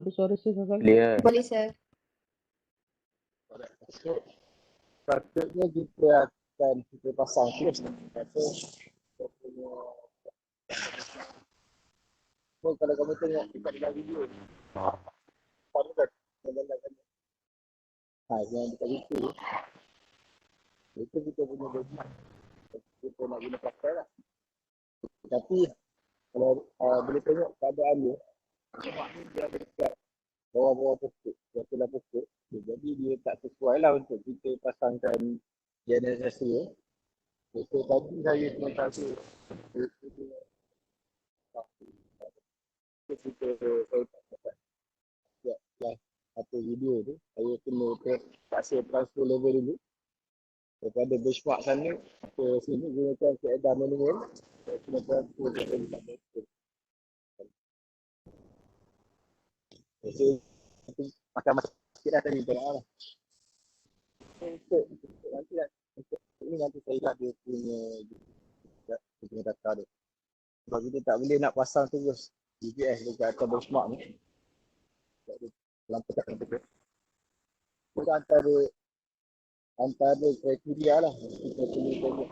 Suara saya kakak. Clear. Boleh, sir. So, patutnya kita pasang terus. Kata kita punya. So, kalau kamu tengok dekat dalam video ni, kamu kan jalan-jalan. Yang dekat itu, itu kita punya bagian. Kita nak guna pakai lah. Tapi kalau boleh tengok keadaan dia, sebab ni dia ada dekat bawah-bawah pokok, jatuhlah pokok. Jadi dia tak sesuai lah untuk kita pasangkan generasi ya. So tadi saya cuma tahu kita saya tak dapat buat live atau video tu. Saya kena terpaksa transfer level dulu daripada benchmark sana ke sini gunakan keadaan manual. Saya kena transfer level dulu. So macam sikit dah tadi tengok lah. Untuk nanti lah, untuk ini nanti saya dah dia punya data dia. Sebab kita tak boleh nak pasang terus GPS dekat atas benchmark ni. Tak ada lampu tak ada. Itu antara kriteria lah kita perlu tengok.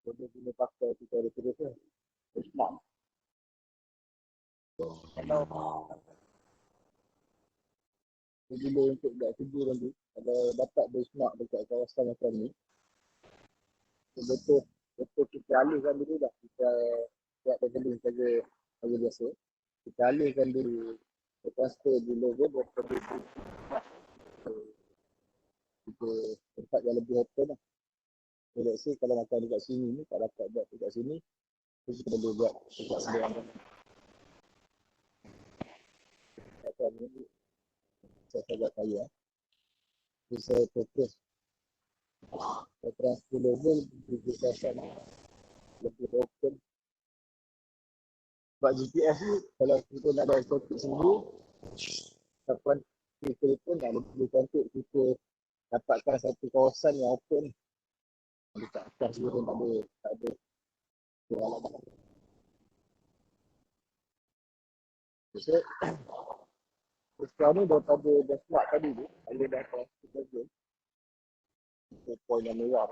Kita boleh pakai kita ada terus lah. Benchmark. Kalau bila untuk buat kerja nanti, kalau dapat benchmark dekat kawasan macam ni, betul kita alihkan dulu dah. Kita buat leveling saja biasa. Kita alihkan dulu, transfer di level daripada kita tempat yang lebih open lah. So let's say kalau macam dekat sini ni, tak dapat buat dekat sini, kita boleh buat dekat sebelah mana. Macam ni, saya buat saya. So saya fokus. Saya transfer level, kita kawasan lebih open. Sebab GPS ni, kalau kita nak ada topik sendiri, kapan kita pun nak lebih cantik kita dapatkan satu kawasan yang open. Dekat atas dia pun tak ada pengalaman. So, sekarang ni daripada benchmark tadi tu, ada dah transfer bagian. Poin yang merah.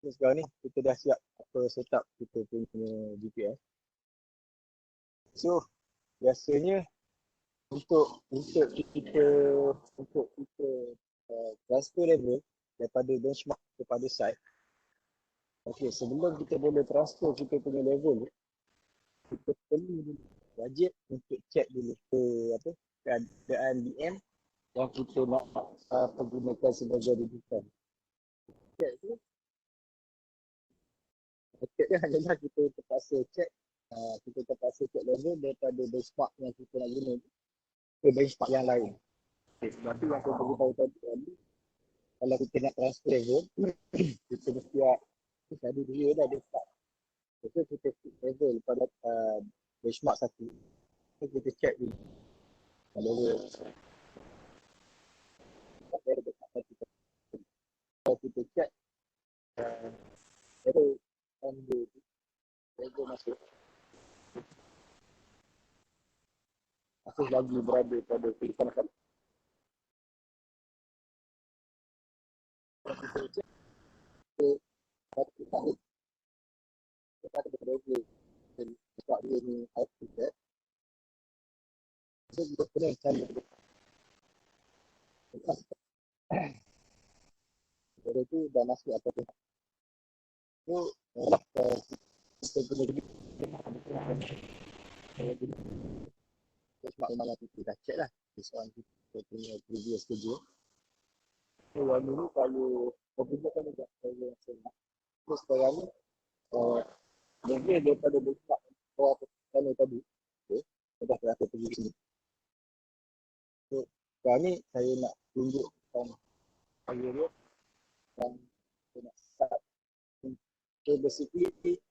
So, sekarang ni kita dah siap setup kita punya GPS. So, biasanya untuk kita transfer level daripada benchmark kepada site. Okey, sebelum kita boleh transfer kita punya level, kita perlu wajib untuk check dulu keadaan DM yang kita nak pergunakan sebagai rujukan. Check tu. Check dia hanyalah kita terpaksa check level daripada benchmark yang kita nak guna ke benchmark yang lain. Okay, sebab tu yang saya beritahu tadi, kalau kita nak transfer level, kita mesti ada dia dah dia start. So kita fix level pada benchmark satu. So kita check dulu. Kalau kita check level masuk. Masih lagi berada pada kehidupan masyarakat. Kita ada beberapa sebab dia ni output. So kita kena cari benda tu dah masuk atau tidak. So kita boleh sebab memang kita dah check lah soalan kita punya previous kerja. So yang dulu kalau perbuatan juga saya rasa nak. So sekarang ni lebih daripada benchmark bawah sana tadi. Okay, saya dah terasa pergi sini. So sekarang ni saya nak tunjukkan saya dia dan saya nak start. So basically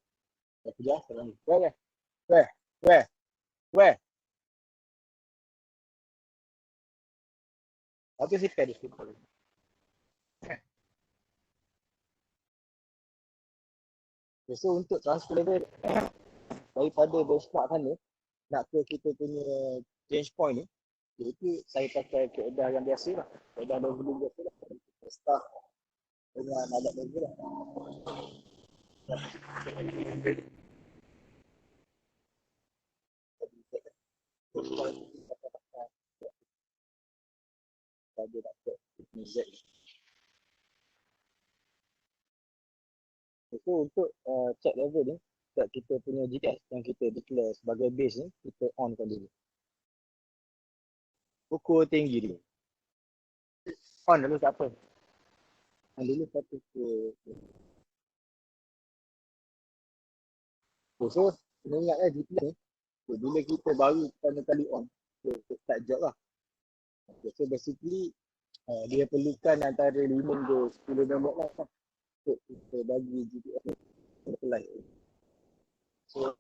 saya kerja sekarang ni. Where? Apa sih pen itu? So untuk transfer level daripada benchmark sana, nak ke kita punya change point ni, iaitu saya pakai kaedah yang biasa lah. Kaedah leveling biasa lah. Start dengan alat level lah. Dia dapat Z. Itu untuk check level ni, kita punya GPS yang kita declare sebagai base ni, kita on kan dulu. Ukur tinggi dulu. On dulu tak apa. On dulu satu ke. So, kena ingat lah GPS ni. So, bila kita baru pertama kali on, kita start job lah. So, basically, dia perlukan antara 5 ke 10 nombor lah untuk kita bagi GPS ni apply. So,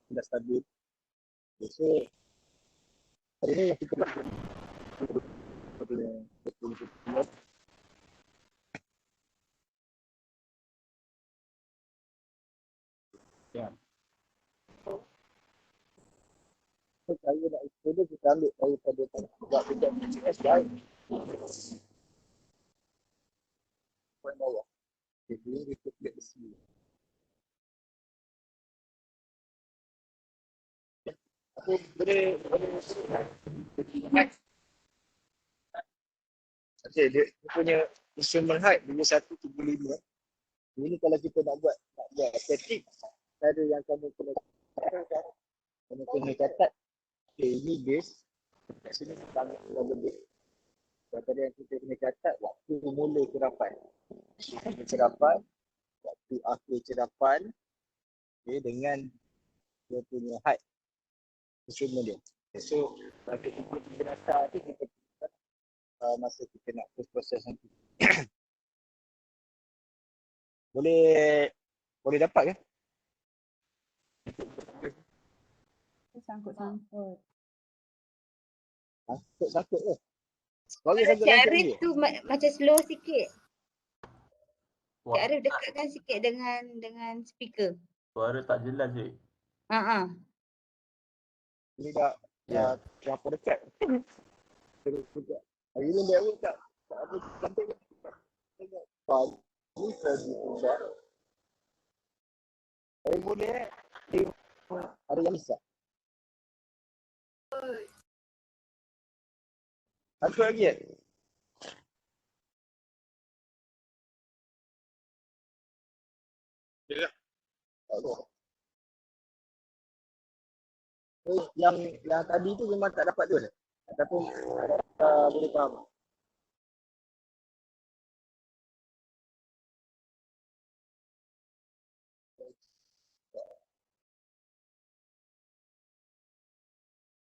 dah stabil. So, hari ni kita ya. So, saya nak ikut dia, kita ambil daripada buat dekat GPS baik. Poin bawah. Jadi, kita klik di sini. Boleh okay, dia punya instrument height dia 175. Ini kalau kita nak buat static, cara yang kamu kena catat, okay, ini base, kat sini sangat lebih. Daripada yang kita kena catat waktu mula cerapan, waktu akhir cerapan, okay, dengan dia punya height instrument dia. Okay, so kita data tu kita masa kita nak post proses nanti. boleh dapat ke? Sangkut-sangkut. Sangkut ke? Cik Arif tu macam slow sikit. Cik Arif dekatkan sikit dengan speaker. Suara tak jelas, Cik. Ini dah berapa dekat. Hari ni dia tak apa sampai tengok pagi pagi buat. Saya boleh ada yang bisa. Aku lagi ya? Ya. Yang tadi tu memang tak dapat tu. Ataupun boleh faham.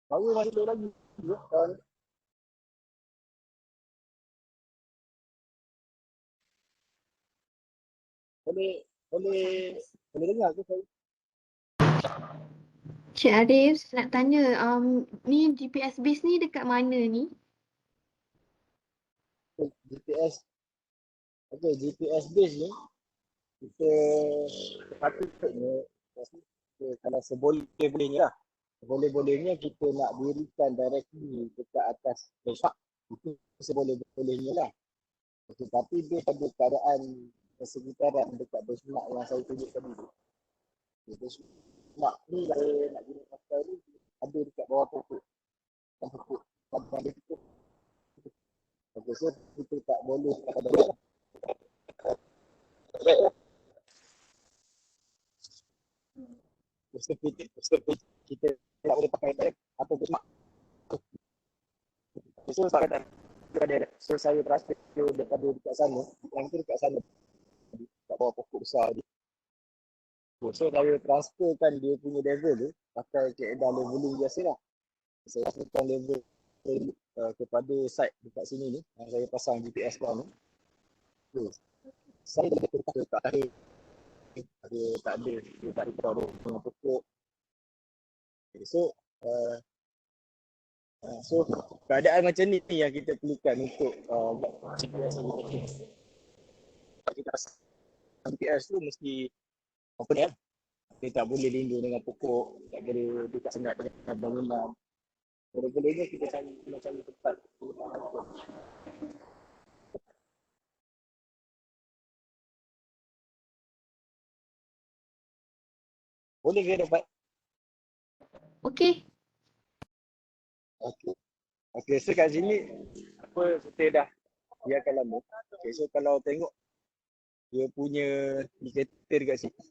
Baru masih lagi. Boleh dengar ke saya? Cik Arif, nak tanya, ni GPS base ni dekat mana ni? GPS base ni kita patutnya kalau seboleh-bolehnya lah. Seboleh-bolehnya kita nak dirikan directly dekat atas benchmark. Itu seboleh-bolehnya lah. Tetapi dia pada keadaan persekitaran dekat benchmark yang saya tunjuk tadi tu. Benchmark ni saya nak guna pakai ni ada dekat bawah pokok. Pada itu. Okay, so kita tak boleh pada kita tak boleh pakai direct atau benchmark. So saya ada so saya transfer daripada dekat sana, yang tu dekat sana dekat bawah pokok besar ni. So saya transferkan dia punya level tu pakai kaedah leveling biasa lah. Saya transferkan level kepada site dekat sini ni yang saya pasang GPS bar ni. So, saya dah letak dekat akhir. Dia tak ada dengan pokok. Okay, so So keadaan macam ni yang kita perlukan untuk GPS kita GPS tu mesti apa ni dia tak boleh lindung dengan pokok, tak boleh dekat sangat dengan bangunan. Boleh-bolehnya kita cari tempat. Boleh ke dapat? Okey. Okey. Okey, so kat sini apa kita dah biarkan lama. Okay, so kalau tengok dia punya indikator dekat sini.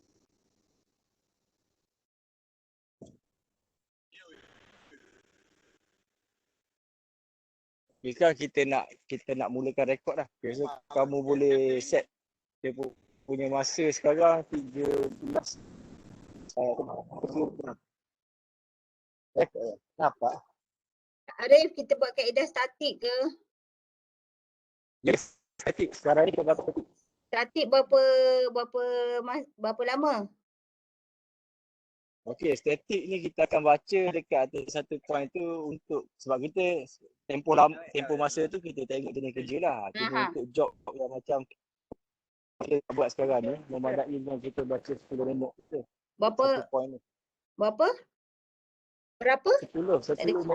Okay, sekarang kita nak mulakan rekod dah. Okay, so kamu boleh set dia punya masa sekarang 13. Nampak? Arif, kita buat kaedah statik ke? Yes, statik. Sekarang ni kita berapa statik? Statik berapa lama? Okey, statik ni kita akan baca dekat atas satu point tu untuk sebab kita tempoh masa tu kita tengok jenis kerja lah. Cuma untuk job yang macam kita buat sekarang ni memadai dengan kita baca 10 minit tu. Berapa? Satu point ni. Berapa? Berapa? 10 minit. 10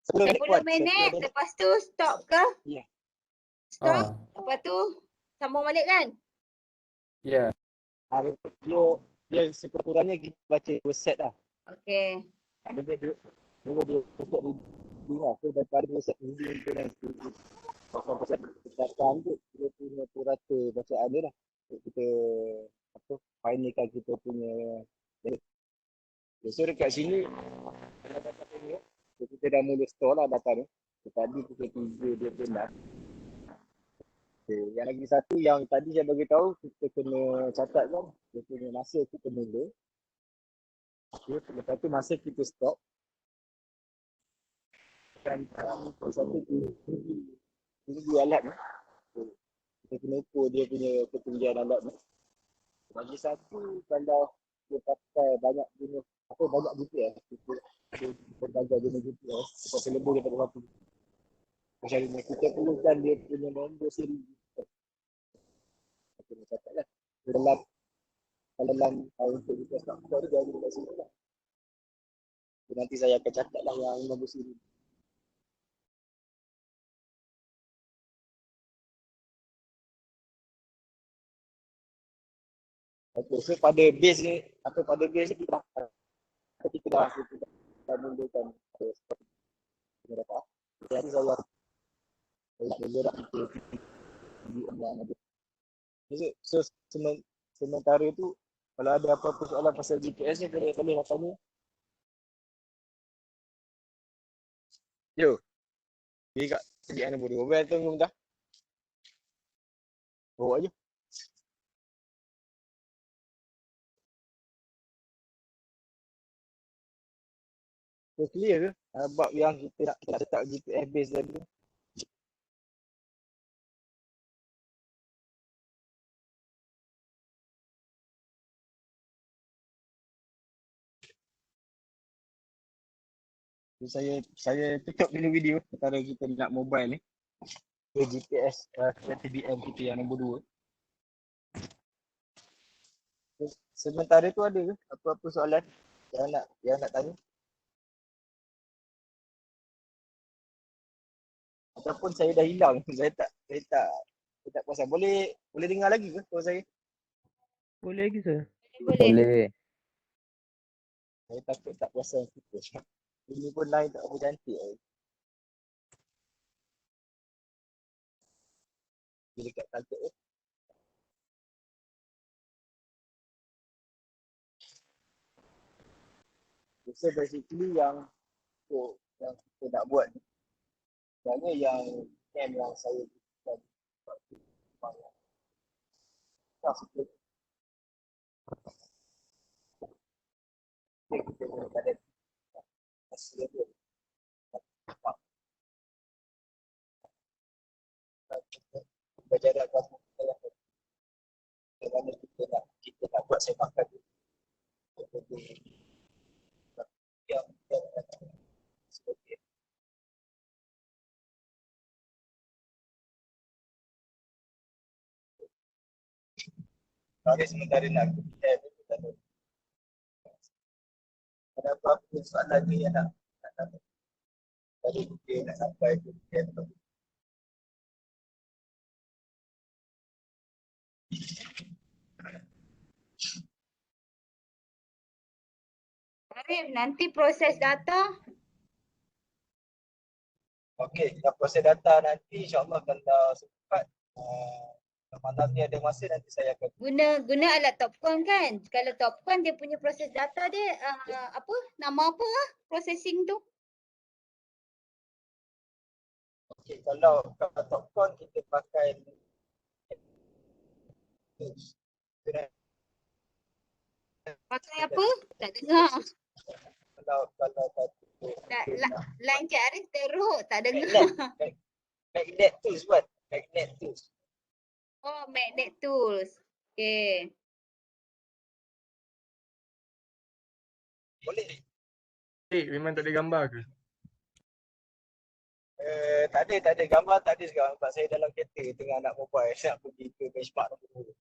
10 minit. Lepas tu stop ke? Ya. Stop. Lepas tu sambung balik kan? Ya. Dia sekurang-kurangnya kita baca 2 set lah. Okey. Dia set reading lah. So daripada 2 set reading tu nanti pasal bacaan tu dia punya purata bacaan dia lah. Kita finalkan kita punya. So dekat sini kita dah mula store lah data ni. Tadi pukul 3 dia pindah. Okay. Yang lagi satu yang tadi saya bagi tahu kita kena catat kan dia punya masa kita mula. Okay. Lepas tu masa kita stop. Dan satu tinggi alat ni. Kita kena ukur dia punya ketinggian alat ni. Lagi satu kalau dia pakai banyak jenis banyak GPS kita berbagai jenis GPS sebab lebih daripada satu. Macam ni kita perlukan dia punya nombor siri. Kita catat lah. Dalam untuk kita start store dia ada dekat sini lah. Nanti saya akan catat lah yang nombor siri. Okay, so pada base ni atau pada base ni kita dah mulakan jadi saya gerak itu. So sementara tu kalau ada apa-apa soalan pasal GPS ni boleh tanya. Yo. Ni kat segi ana bodoh. Mobile tu dah. Bawa aje. So clear ke? Bab yang kita nak letak GPS base tadi. So, saya tutup dulu video perkara kita nak mobile ni. GPS TBM kita yang nombor 2. Sementara tu ada ke apa-apa soalan yang nak tanya? Ataupun saya dah hilang. Saya tak perasan. Boleh dengar lagi ke suara saya? Boleh lagi sir? Boleh. Saya takut tak perasan kita. Ini pun line tak apa cantik. Dia dekat cantik . So basically yang kita nak buat ni sebenarnya yang saya buat kita guna pada hasil dia. Berjarak kamu bagaimana kita nak buat saya makan yang Kalau sementara nak ke PM tu tak tahu. Ada apa-apa soalan ni yang nak tahu. Tadi kita nak sampai ke PM tu. Arif, nanti proses data. Okey, dah proses data nanti insyaAllah kalau sempat malam ni ada masa nanti saya akan Guna alat Topcon kan? Kalau Topcon dia punya proses data dia apa? Nama apa lah processing tu? okey, kalau Topcon kita pakai Pakai apa? Tak dengar. kalau Line Cik Arif teruk. Tak dengar. magnet tools buat magnet tools. Oh, magnet tools. Okay. Boleh? Memang tak ada gambar ke? Tak ada gambar tak ada sekarang sebab saya dalam kereta tengah nak mobile nak pergi ke benchmark nombor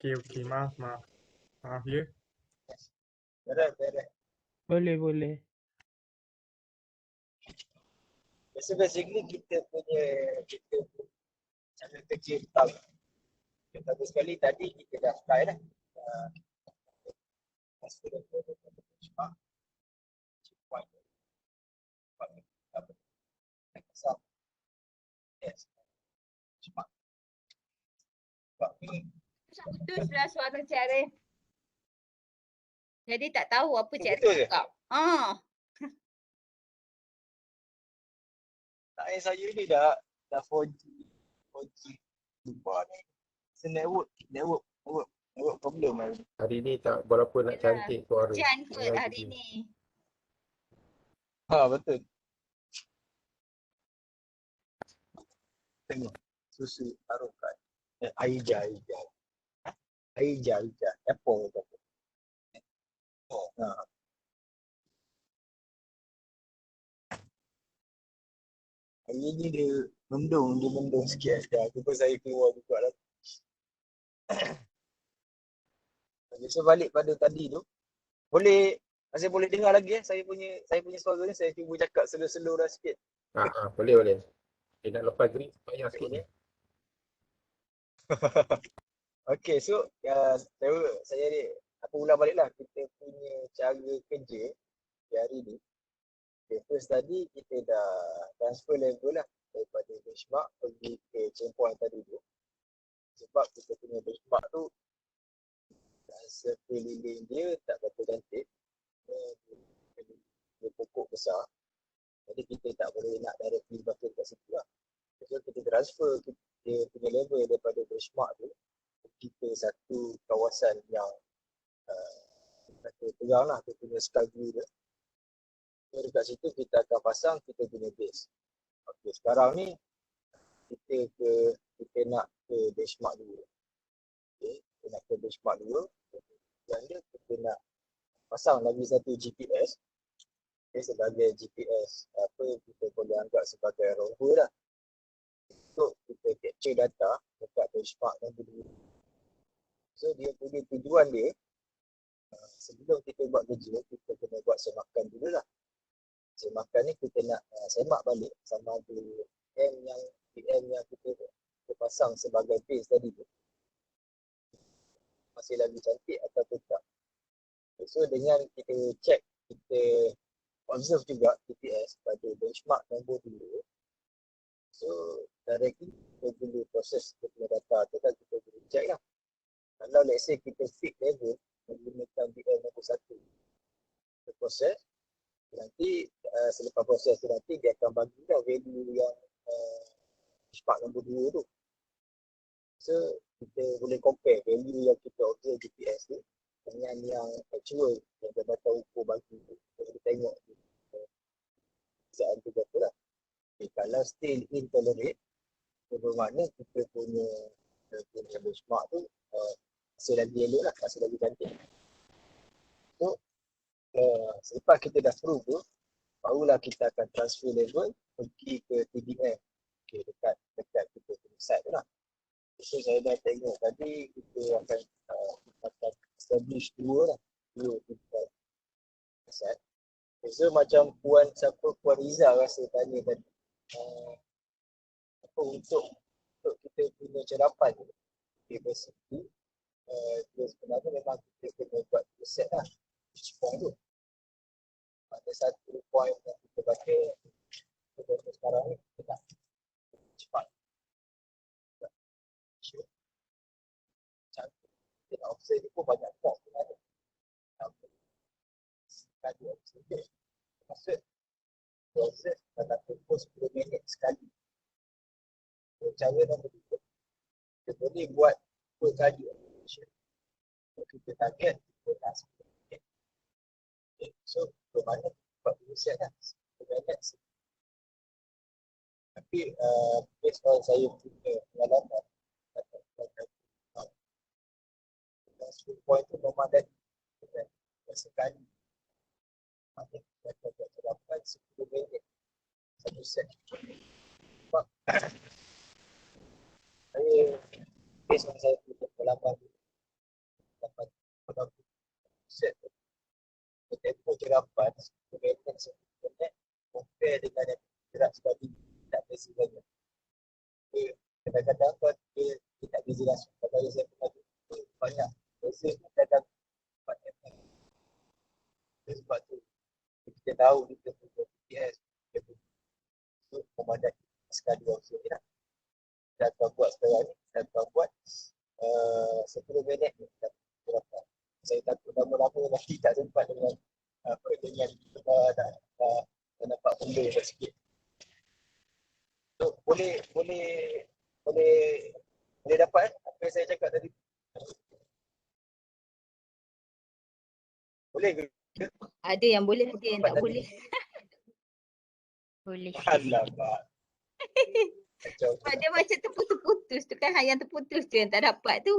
2. Okey, maaf ya. Beres. Boleh. Basically kita punya cara kerja tahu. Pertama sekali tadi kita dah apply dah. Master level benchmark. Yes. Benchmark. Putus lah suara Cik Arif. Jadi tak tahu apa Cik Arif Betul ke? cakap. Saya ni dah 4G lupa ni. Network problem lah. Hari ni tak berapa nak Yelah, cantik suara. hujan kot hari ni. Betul. Tengok susu harukat. Aija. Apple tu. Hari ni dia mendung sikit dah. Cuba saya keluar buka lah. So balik pada tadi tu. Masih boleh dengar lagi saya punya suara ni saya cuba cakap slow dah sikit. Boleh. Nak lepas green payah sikit ni. Okay, so saya ni aku ulang balik lah kita punya cara kerja di hari ni. Okay, first tadi kita dah transfer level lah daripada benchmark pergi ke checkpoint tadi tu. Sebab kita punya benchmark tu sekeliling dia tak berapa cantik. Dia pokok besar. Jadi kita tak boleh nak directly bakar kat situ lah. So kita transfer kita punya level daripada benchmark tu ke satu kawasan yang pegang lah kita punya sky view dia. So dekat situ kita akan pasang kita punya base. Okay, sekarang ni kita nak ke benchmark dulu. Okay, kita nak ke benchmark dulu. Dan dia kita nak pasang lagi satu GPS. Okay, sebagai GPS kita boleh anggap sebagai rover lah. Untuk kita capture data dekat benchmark nombor 2. So dia punya tujuan dia sebelum kita buat kerja kita kena buat semakan dulu lah. Semakan ni kita nak semak balik sama ada PM yang kita pasang sebagai base tadi tu masih lagi cantik atau tak. So dengan kita check, kita observe juga GPS pada benchmark nombor 2. So directly kita boleh proses data tu kan kita boleh check lah. Kalau let's say kita fit level menggunakan BM nombor 1 kita proses, nanti selepas proses tu nanti dia akan bagilah value yang benchmark nombor 2 tu. So kita boleh compare value yang kita observe GPS tu dengan yang actual yang Jabatan Ukur bagi tu. Kita boleh tengok kesan tu berapa lah. Okay, kalau still intolerate, bermakna kita punya benchmark tu masih lagi elok lah, masih lagi cantik. So selepas kita dah prove tu, barulah kita akan transfer level pergi ke TDM. Okay, dekat kita punya site tu lah. So saya dah tengok tadi, kita akan establish dua tingkat asal. So macam Puan Riza rasa tanya tadi, apa untuk kita punya cerapan diversity, dia sebenarnya memang kita kena buat riset lah, each point tu. Ada satu point yang kita baca, kita sekarang ni kita nak cepat. Kita nak observe ni pun banyak form sebenarnya. Sekali observe, maksud observe dalam tempoh 10 minit sekali. Cara nombor 2, kita boleh buat 2 kali observation. Kita target, kita nak 10 minit. Okay. So, bermakna buat riset lah, 10 minit. Tapi, based on saya punya pengalaman, 10 point tu memang dah sekali. Maksudnya, kita buat cerapan 10 minit. Satu set. Sebab, saya, based on saya punya pengalaman, dapat set tu, tempoh cerapan 10 minit, compare dengan yang gerak sebagi tak beza banyak. Kadang-kadang dia tak beza langsung. Kadang-kadang saya pernah jumpa banyak beza kadang 4 minit. Sebab tu kita tahu kita punya GPS, kita punya pemandangan sekali observe ni lah. Kita akan buat sekarang ni, kita akan buat 10 minit ni. Saya takut lama-lama nanti tak sempat dengan kita dah nampak benda sikit. So, boleh dapat apa yang saya cakap tadi. Boleh ke? Ada yang boleh, ada yang tak boleh. Boleh. Alamak. Sebab dia macam terputus-putus tu kan. Yang terputus tu yang tak dapat tu.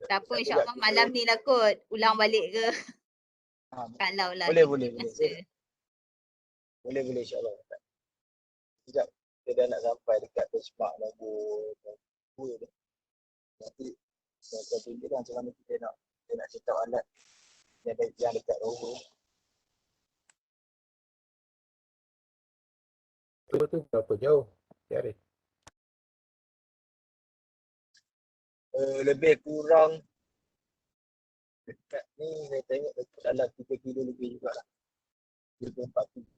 Tak apa, insyaAllah malam ni lah kot. Ulang balik ke. Kalau lah. Boleh. Boleh insyaAllah. Sekejap, kita dah nak sampai dekat benchmark nombor 2 tu. Nanti kita tunjuk macam mana kita nak set up alat yang dekat rover. Tu berapa jauh? Tiari. Lebih kurang dekat ni saya tengok dekat dalam 3 kilo lebih jugalah. 3-4 kilo.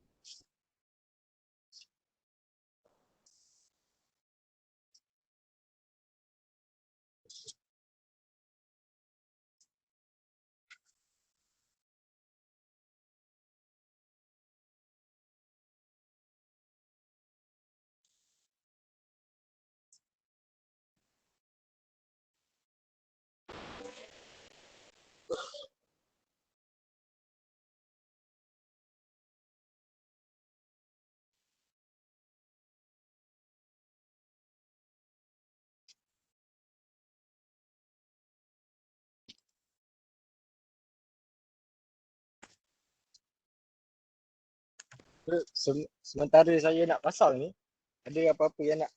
Sementara saya nak pasang ni, ada apa-apa yang nak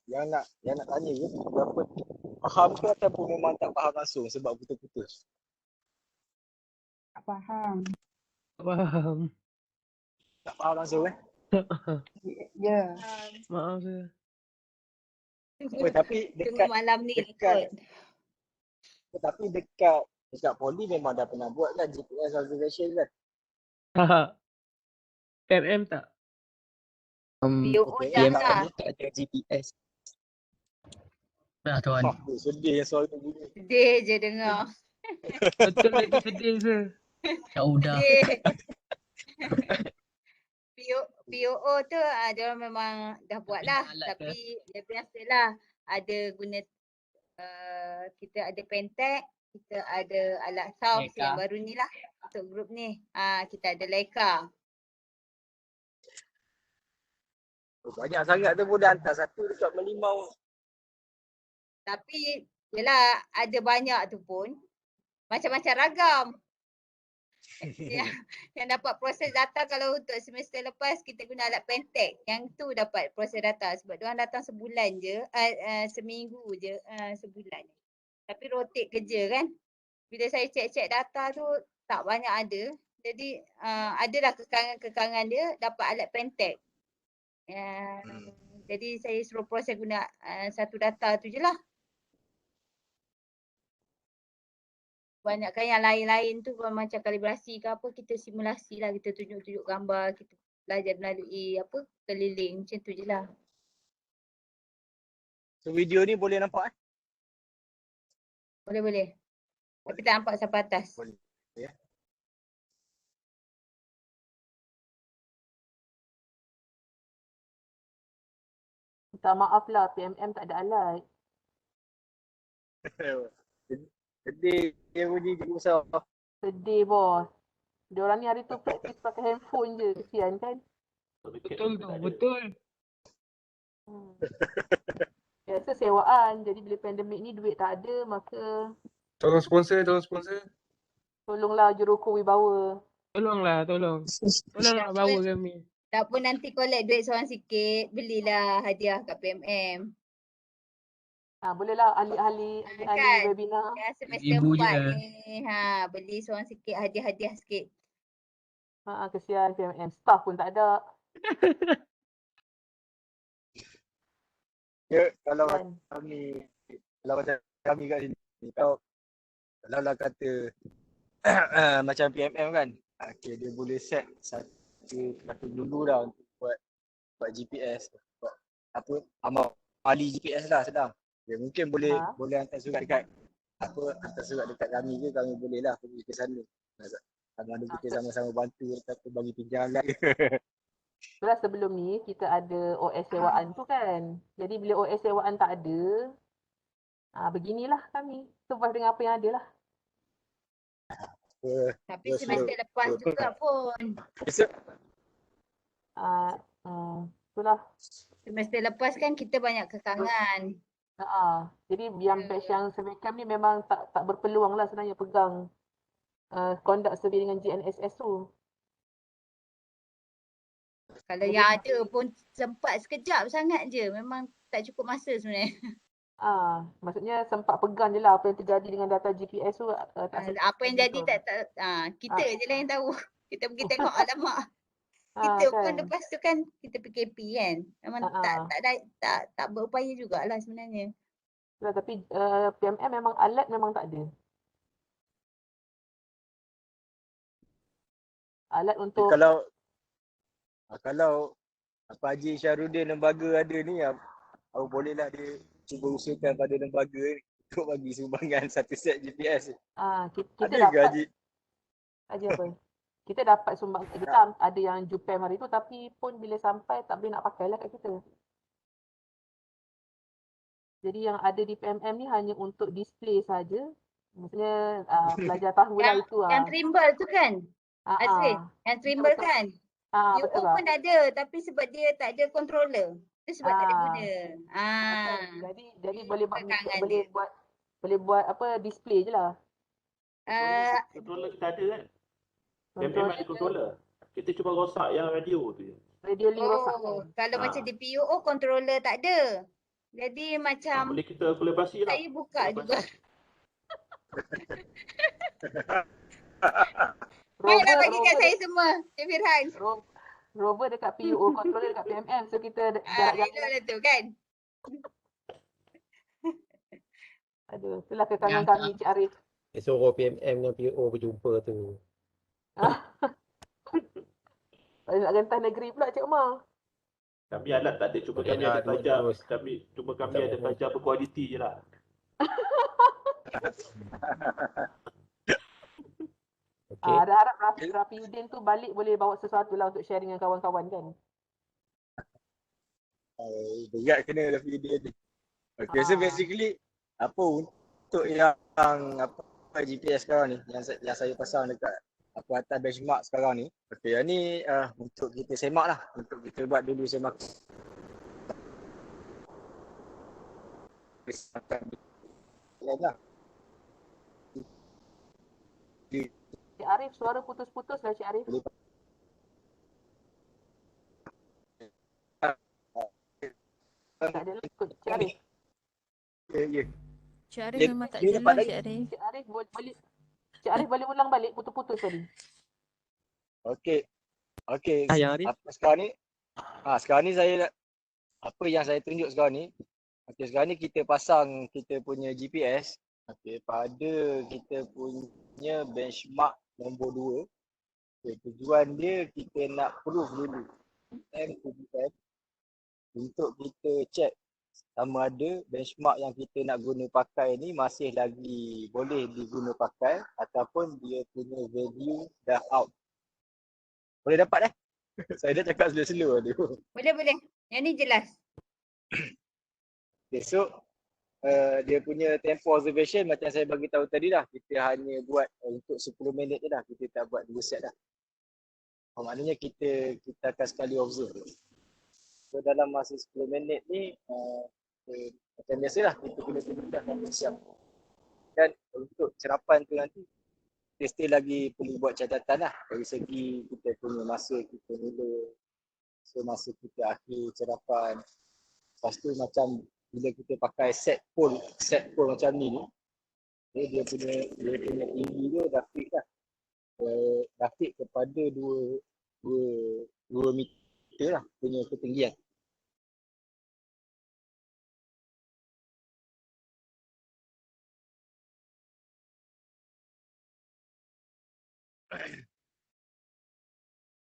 tanya ke? Berapa faham ke ataupun memang tak faham langsung sebab putus-putus? Tak faham. Faham. Tak faham langsung Ya. Maaf saya. Tapi Tunggu malam ni dekat- kot. tapi dekat Poli memang dah pernah buat kan GPS observation kan? Haha. MM tak? BOO Okey, dah yang lah. ni tak ada GPS. Dah tuan. Sedih yang soal tu bunyi. Sedih je dengar. Betul lagi sedih ke? Dah udah. Sedih. POO tu dia orang memang dah buat lah. Alat ke? Tapi dia biasalah ada guna kita ada Pentec, kita ada alat sound Leica. yang baru ni lah untuk grup ni. Kita ada Leica. Banyak sangat tu boleh hantar satu dekat Melimau. Tapi yelah ada banyak tu pun macam-macam ragam. yang dapat proses data kalau untuk semester lepas kita guna alat Pentek. Yang tu dapat proses data sebab diorang datang sebulan je, seminggu je, sebulan. Tapi rotate kerja kan. Bila saya cek-cek data tu tak banyak ada. Jadi adalah kekangan-kekangan dia dapat alat Pentek. Jadi saya suruh proses guna satu data tu je lah. Banyakkan yang lain-lain tu macam kalibrasi ke apa, kita simulasi lah, kita tunjuk-tunjuk gambar, kita belajar melalui apa, keliling, macam tu je lah. So video ni boleh nampak Boleh. Tapi tak nampak sampai atas. Boleh. Ya. Minta maaf lah, PMM tak ada alat. Sedih dia bunyi cikgu besar. Sedih bos. Diorang ni hari tu praktis pakai handphone je, kesian kan. Betul tu, betul. Biasa sewaan, jadi bila pandemik ni duit tak ada, maka Tolong sponsor. tolonglah Juruku Wibawa. Tolonglah. Tolonglah bawa kami. Tak pun nanti collect duit seorang sikit, belilah hadiah kat PMM. Bolehlah ahli-ahli Kan? webinar. Yang semester Ibu 4 je. ni, beli seorang sikit, hadiah-hadiah sikit. Kesian PMM. Staff pun tak ada. Ya, kalau Kan? macam kami kat sini, kalau lah kata macam PMM kan, okay, dia boleh set satu dulu lah untuk buat GPS, buat apa, amal ahli GPS lah sedang. Dia mungkin boleh hantar surat dekat kami ke, kami boleh lah pergi ke sana. Sama ada kita sama-sama bantu atau bagi pinjaman ke. Itulah sebelum ni kita ada OS sewaan tu kan. Jadi bila OS sewaan tak ada, beginilah kami. Survive dengan apa yang ada lah. Tapi semester lepas juga pun. Itulah. Semester lepas kan kita banyak kekangan. Jadi yang batch yang survey camp ni memang tak berpeluang lah sebenarnya pegang conduct survey dengan GNSS tu. Kalau yang ada pun sempat sekejap sangat je. Memang tak cukup masa sebenarnya. Maksudnya sempat pegang je lah apa yang terjadi dengan data GPS tu. Apa yang jadi kita je lah yang tahu. Kita pergi tengok alamak. Kita kan? pun lepas tu kan kita PKP kan. Memang tak berupaya jugalah sebenarnya. Tapi PMM memang alat memang tak ada. Alat untuk kalau Pak Haji Syarudin lembaga ada ni, bolehlah dia cuba usulkan pada lembaga ni untuk bagi sumbangan satu set GPS. Kita Ada dapat Haji? Haji apa? Kita dapat sumbang, kita ada yang Jupem hari tu, tapi pun bila sampai tak boleh nak pakai lah kat kita. Jadi yang ada di PMM ni hanya untuk display saja. Maksudnya pelajar tahulah itu. Yang trimble tu kan? Azrin, yang trimble betul. kan? Betul UO pun ada tapi sebab dia tak ada controller. Itu sebab tak ada guna. Jadi boleh buat apa, display je lah. Controller kita ada kan? PMM ada controller. Kita cuba rosak yang radio tu je. Radio link rosak. Kalau macam di PUO controller tak ada. Jadi macam boleh kita kolaborasi lah. Saya buka juga. Baiklah bagi kat saya semua, Cik Firhan. Rover dekat PUO, controller dekat PMM. So kita jarak lah tu kan. Aduh, itulah kekangan kami Cik Arif. Suruh PMM dengan PO berjumpa tu. Nak rentas negeri pula Cik Umar. Kami alat tak ada, cuma kami ada pelajar. Kami ada pelajar berkualiti je lah. Harap Rafi Udin tu balik boleh bawa sesuatu lah untuk sharing dengan kawan-kawan kan. Berat kena Rafi Udin ni. Okay, so basically apa untuk yang GPS sekarang ni yang saya pasang dekat atas benchmark sekarang ni. Okay, yang ni untuk kita semak lah. Untuk kita buat dulu semak. Cik Arif, suara putus-putus lah Cik Arif. Boleh Tak ada lah ikut Cik Arif. ya. Cik Arif Dia, memang tak dia dapat jelas lagi. Cik Arif. Cik Arif boleh ulang balik, putus-putus tadi. Okey. Okey. Yang Arif. Sekarang ni saya apa yang saya tunjuk sekarang ni. Okey, sekarang ni kita pasang kita punya GPS pada kita punya benchmark nombor 2. Okay, tujuan dia kita nak proof dulu BM to BM untuk kita check sama ada benchmark yang kita nak guna pakai ni masih lagi boleh diguna pakai ataupun dia punya value dah out. Boleh dapat Saya dah cakap slow-slow tu. Boleh. Yang ni jelas. Okay, so dia punya tempo observation macam saya bagi tahu tadi dah, kita hanya buat untuk 10 minit je dah, kita tak buat 2 set dah. Maknanya kita akan sekali observe. So dalam masa 10 minit ni macam biasalah kita kena dah siap. Dan untuk serapan tu nanti kita still lagi perlu buat catatan lah dari segi kita punya masa kita mula, so masa kita akhir serapan. Lepas tu macam bila kita pakai set pole macam ni dia punya tinggi dia dah fix lah. Dah fix kepada 2 meter lah punya ketinggian.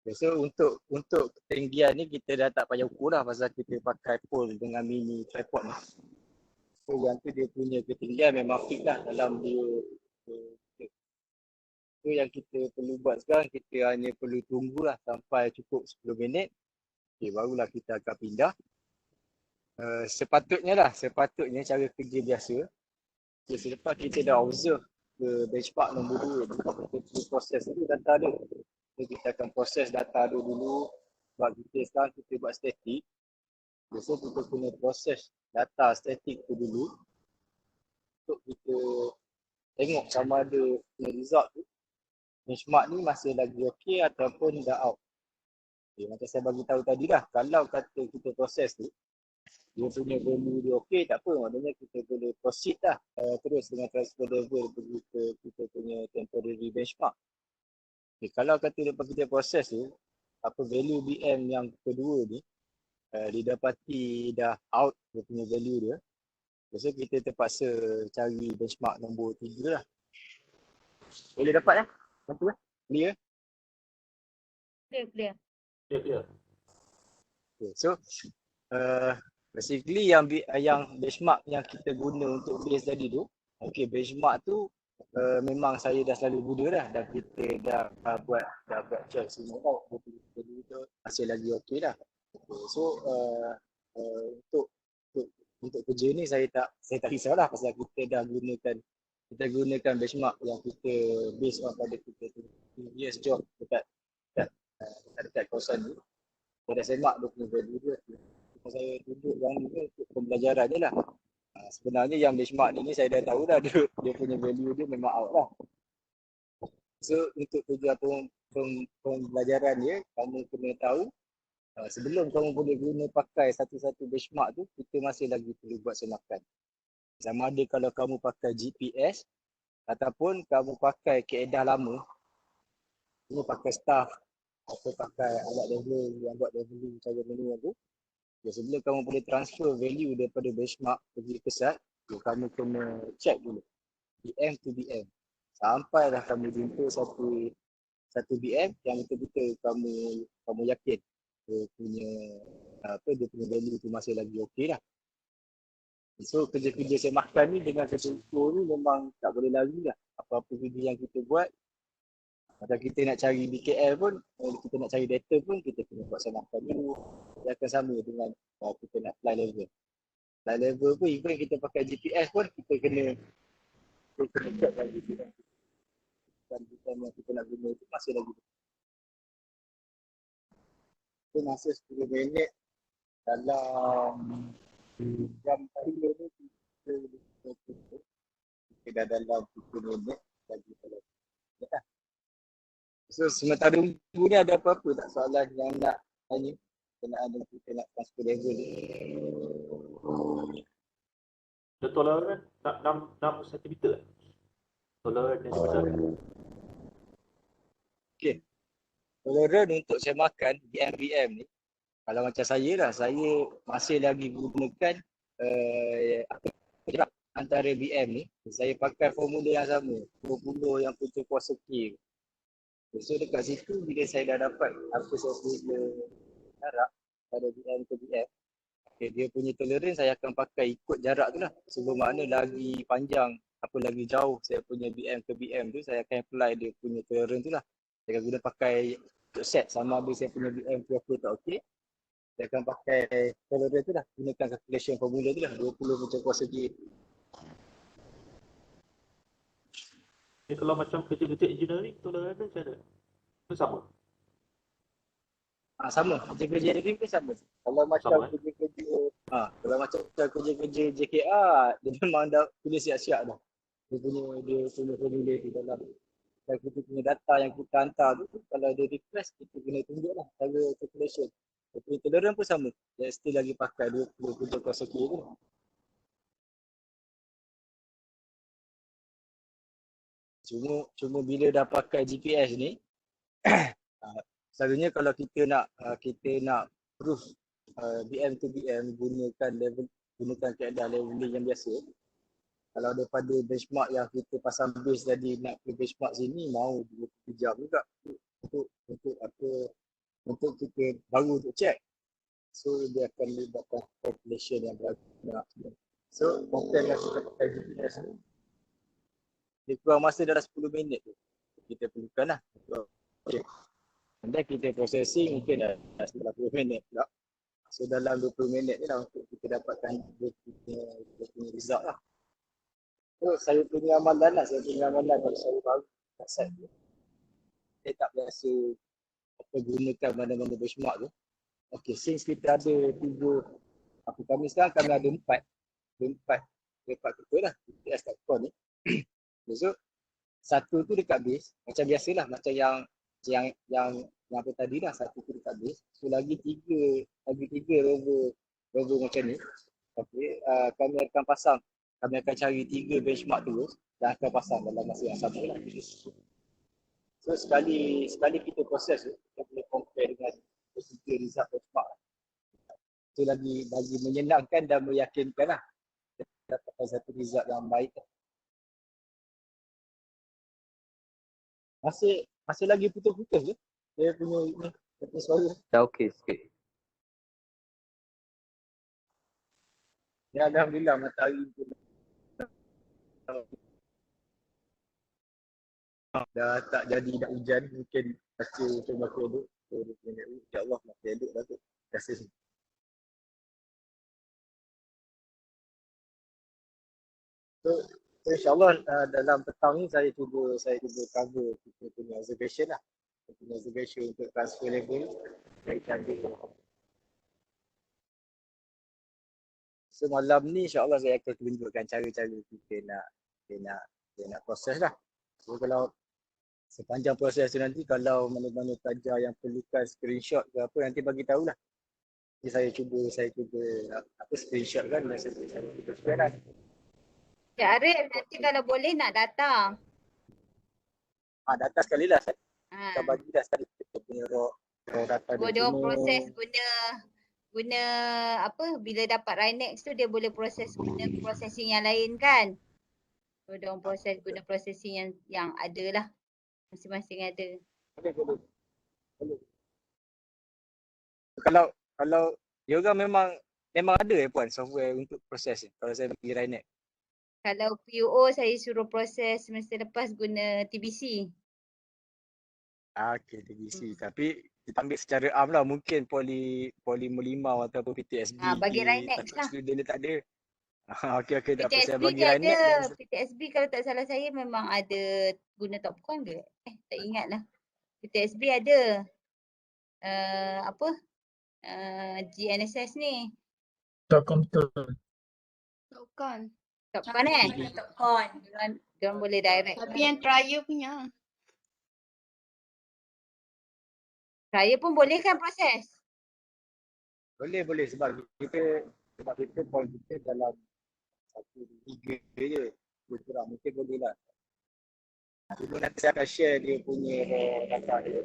So untuk ketinggian ni kita dah tak payah ukur lah pasal kita pakai pole dengan mini tripod ni. So yang tu dia punya ketinggian memang fix lah dalam 2 meter. So yang kita perlu buat sekarang, kita hanya perlu tunggulah sampai cukup 10 minit. Okay, barulah kita akan pindah. Sepatutnya cara kerja biasa. Okay, selepas kita dah observe ke benchmark nombor 2, kita perlu proses dulu data dia. So, kita akan proses data dulu. Sebab kita sekarang kita buat static. So kita kena proses data static tu dulu untuk kita tengok sama ada result tu benchmark ni masih lagi okey ataupun dah out. Okay, macam saya bagi tahu tadi dah, kalau kata kita proses tu dia punya value dia okey, tak apa, maknanya kita boleh proceed lah terus dengan transfer level pergi ke kita punya temporary benchmark. Okay, kalau kata lepas kita proses tu apa value BM yang kedua ni didapati dah out dia punya value dia, so kita terpaksa cari benchmark nombor 3 lah. Boleh dapat Betul clear? Clear. Okay, so basically yang benchmark yang kita guna untuk base tadi tu, okay, benchmark tu memang saya dah selalu guna dah, dan kita dah buat check semua tau, value tu masih lagi okey dah. Okay, so untuk kerja ni saya tak risaulah pasal kita gunakan benchmark yang kita based on pada kita previous job dekat kawasan ni. Saya dah semak dia punya value dia. Saya tunjuk yang ni untuk pembelajaran je lah. Sebenarnya yang benchmark ni saya dah tahu dah dia punya value dia memang out lah. So untuk tujuan pembelajaran dia, kamu kena tahu sebelum kamu boleh guna pakai satu-satu benchmark tu, kita masih lagi perlu buat semakan. Sama ada kalau kamu pakai GPS ataupun kamu pakai kaedah lama, kamu pakai staff atau pakai alat level yang buat leveling cara manual tu, sebelum kamu boleh transfer value daripada benchmark pergi ke SAT, kamu kena check dulu BM to BM sampailah kamu jumpa satu BM yang betul-betul kamu yakin dia punya value tu masih lagi okey lah. So kerja-kerja semakan ni dengan kerja ukur ni memang tak boleh lari lah. Apa-apa kerja yang kita buat, macam kita nak cari BKL pun, kita nak cari data pun, kita kena buat semakan dulu. Dia akan sama dengan kita nak fly level. Fly level pun even kita pakai GPS pun, kita kena check lagi GPS. Dan yang kita nak guna tu masih lagi. So masa 10 minit dalam jam 3 ni kita dah dalam 10 minit lagi kalau So sementara tunggu ni ada apa-apa tak soalan yang nak tanya berkenaan dengan kita nak transfer level ni? The tolerant 6 cm. Tolerant yang sebenarnya. Okay. Tolerant untuk saya makan BM ni, kalau macam saya lah, saya masih lagi gunakan jarak antara BM ni. Saya pakai formula yang sama, 20 yang punca kuasa K. So dekat situ bila saya dah dapat apa saya punya jarak pada BM ke BM, okay, dia punya tolerance saya akan pakai ikut jarak tu lah. So bermakna lagi panjang, apa lagi jauh saya punya BM ke BM tu, saya akan apply dia punya tolerance tu lah. Saya akan guna pakai untuk set sama ada saya punya BM tu okey tak okey. Saya akan pakai tolerance tu lah, gunakan calculation formula tu lah, 20 macam kuasa G. Ni kalau macam kerja-kerja engineering, tolerant macam mana? Itu sama. Sama, kerja-kerja ni pun sama. Kalau macam Sama, kerja-kerja kalau macam kerja-kerja JKR, dia memang dah tulis siap-siap dah. Dia punya formula tu dalam. Kalau kita punya data yang kita hantar tu, kalau dia request, kita kena tunjuk lah cara calculation. Tapi tolerance pun sama. Dia still lagi pakai 20 punca kuasa K tu. Cuma bila dah pakai GPS ni, selalunya kalau kita nak proof BM to BM gunakan keadaan leveling yang biasa. Kalau daripada benchmark yang kita pasang base tadi nak ke benchmark sini, mau 20 jam juga untuk kita baru untuk check. So dia akan melibatkan calculation yang banyak. So compare dengan kita pakai GPS ni, dia kurang masa dalam 10 minit tu. Kita perlukan lah. Okay. And then kita processing mungkin dah 10 minit pula. So dalam 20 minit ni lah untuk kita dapatkan dia punya result lah. So saya punya amalan kalau saya baru nak set tu, saya tak biasa gunakan mana-mana benchmark tu. Okay, since kita ada 3, kami sekarang kami ada 4 kita lah, GPS.com ni. So satu tu dekat base, macam biasalah, macam yang apa tadi lah, satu tu dekat base. So lagi tiga rover macam ni. Okay, kami akan cari 3 benchmark terus dan akan pasang dalam masa yang sama lah. So sekali kita proses tu, kita boleh compare dengan 3 result benchmark. Itu lagi menyenangkan dan meyakinkan lah, dapatkan satu result yang baik. Masih lagi putus-putus je. Dia punya suara. Dah okey sikit. Ya, alhamdulillah matahari pun dah tak jadi nak hujan, mungkin baca coba elok. So dia punya insya-Allah masih elok dah tu. Terima kasih. So insya-Allah dalam petang ni saya cuba cover kita punya observation lah. Kita punya observation untuk transfer level dari cantik. So malam ni insya-Allah saya akan tunjukkan cara-cara kita nak proses lah. So kalau sepanjang proses tu nanti, kalau mana-mana pelajar yang perlukan screenshot ke apa, nanti bagi tahulah. Jadi saya cuba screenshot kan, dan saya cuba share lah. Ya Arif, nanti kalau boleh nak data. Data sekali lah saya akan bagi dah sekali kita punya raw data dia. Dia proses guna apa, bila dapat Rhinex tu dia boleh guna processing yang lain kan. So dia proses guna processing yang ada lah. Masing-masing ada. Boleh. Kalau dia orang memang ada puan software untuk proses ni kalau saya bagi Rhinex. Kalau PUO saya suruh proses semester lepas guna TBC. Okay, TBC. Tapi kita ambil secara am lah, mungkin Polymolimau ataupun PTSB. Bagi Rhinex lah. Student dia tak ada. Okay, tak apa, saya PTSB bagi dia Rhinex. ada. PTSB kalau tak salah saya memang ada guna Topcon ke? Tak ingat lah. PTSB ada. GNSS ni. Topcon. Topcon. Topcon Topcon. Diorang boleh direct. Tapi yang trial punya. Saya pun boleh kan proses? Boleh sebab kita point kita dalam 1-3 je. Lebih kurang mungkin boleh lah. Cuma nanti saya akan share dia punya data dia.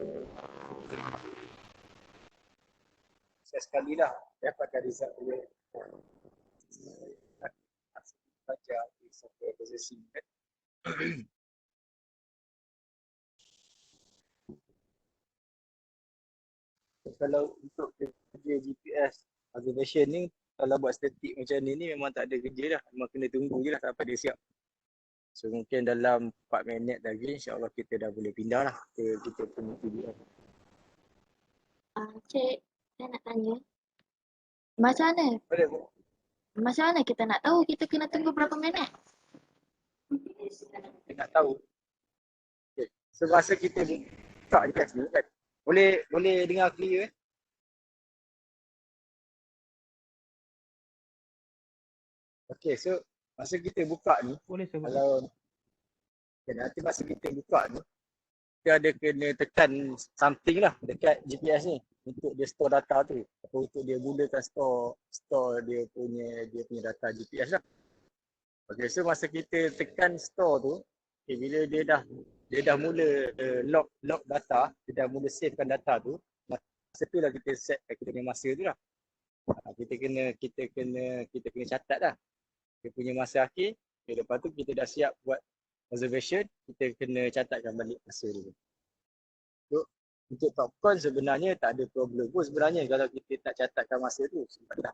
Saya sekali lah dapatkan result dia. Baca di software processing kan. Kalau untuk kerja GPS observation ni, kalau buat statik macam ni memang tak ada kerja dah. Memang kena tunggu je lah sampai dia siap. So mungkin dalam 4 minit lagi insyaAllah kita dah boleh pindah lah ke kita punya PDF. Cik, saya nak tanya. Macam mana? Boleh. Macam mana kita nak tahu kita kena tunggu berapa minit? Kita nak tahu. Okay. So masa kita buka je kat sini kan. Boleh dengar clear kan? Okay, so masa kita buka ni, Boleh saya buat? kalau nanti masa kita buka ni, kita ada kena tekan something lah dekat GPS ni untuk dia store data tu. Atau untuk dia mulakan store dia punya data GPS lah. Okay, so masa kita tekan store tu, okay, bila dia dah mula lock data, dia dah mula savekan data tu, masa tu lah kita set kita punya masa tu lah. Kita kena catat dah. Dia punya masa akhir, okay, lepas tu kita dah siap buat observation, kita kena catatkan balik masa tu. So, untuk TopCon sebenarnya tak ada problem pun sebenarnya kalau kita tak catatkan masa tu. Sebab dia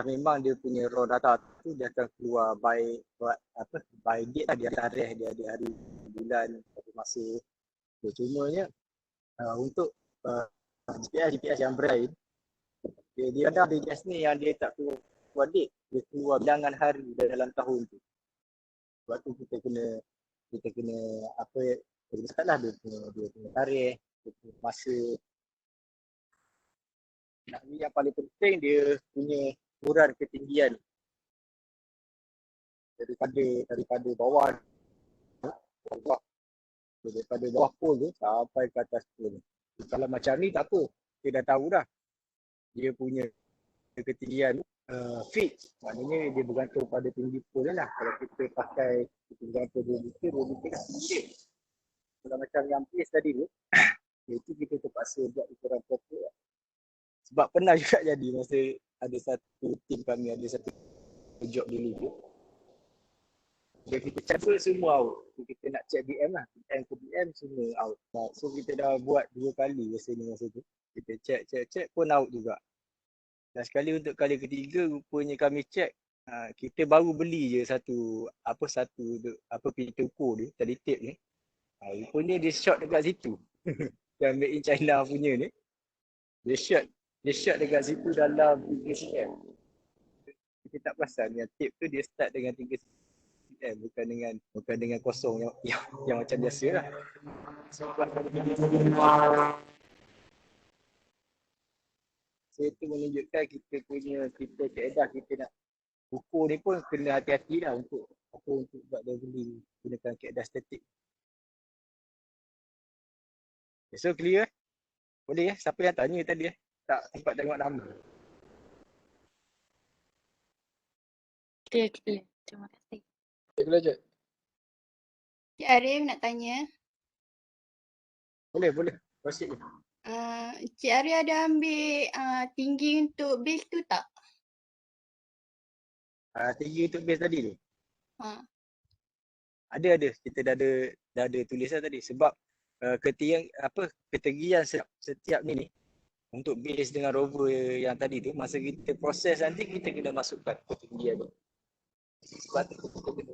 memang dia punya raw data tu dia akan keluar by date lah, dia tarikh, dia ada hari, bulan, masa. So, cumanya untuk GPS yang berlain, dia ada GPS ni yang dia tak keluar date, dia keluar bilangan hari dalam tahun tu. Sebab tu kita kena lah dia punya tarikh, dia punya masa. Yang paling penting dia punya ukuran ketinggian daripada bawah pol tu sampai ke atas pol. Kalau macam ni tak apa, kita dah tahu dah dia punya ketinggian feet, maknanya dia bergantung pada tinggi pol lah. Kalau kita pakai kita bergantung 2 meter dah tinggi. Kalau macam yang base tadi tu, itu kita terpaksa buat ukuran proper lah. Sebab pernah juga jadi masa ada satu tim kami, ada satu job dulu tu. Jadi kita cancel semua out. Kita nak check BM lah. BM ke BM semua out. So kita dah buat 2 kali biasanya masa tu. Kita check pun out juga. Dan sekali untuk kali ketiga rupanya kami check. Kita baru beli je satu pintu ukur dia, tali tape ni. Rupanya dia short dekat situ. Yang made in China punya ni. Dia short dekat situ dalam 3 cm. Kita tak perasan yang tape tu dia start dengan 3 cm. Bukan dengan kosong yang macam biasa lah. So itu menunjukkan kita keadaan kita nak ukur ni pun kena hati-hati lah untuk buat dia beli gunakan keadaan statik. Okay, so clear? Boleh ya? Siapa yang tanya tadi tak sempat tengok nama? Clear. Terima kasih. Boleh je. Cik Arif nak tanya. Boleh. Proceed je. Cik Arif ada ambil tinggi untuk base tu tak? Tinggi untuk base tadi tu? Ada. Kita dah ada tulisan tadi. Sebab ketinggian setiap ni untuk base dengan rover yang tadi tu, masa kita proses nanti kita kena masukkan ketinggian tu. Sebab tu kita kena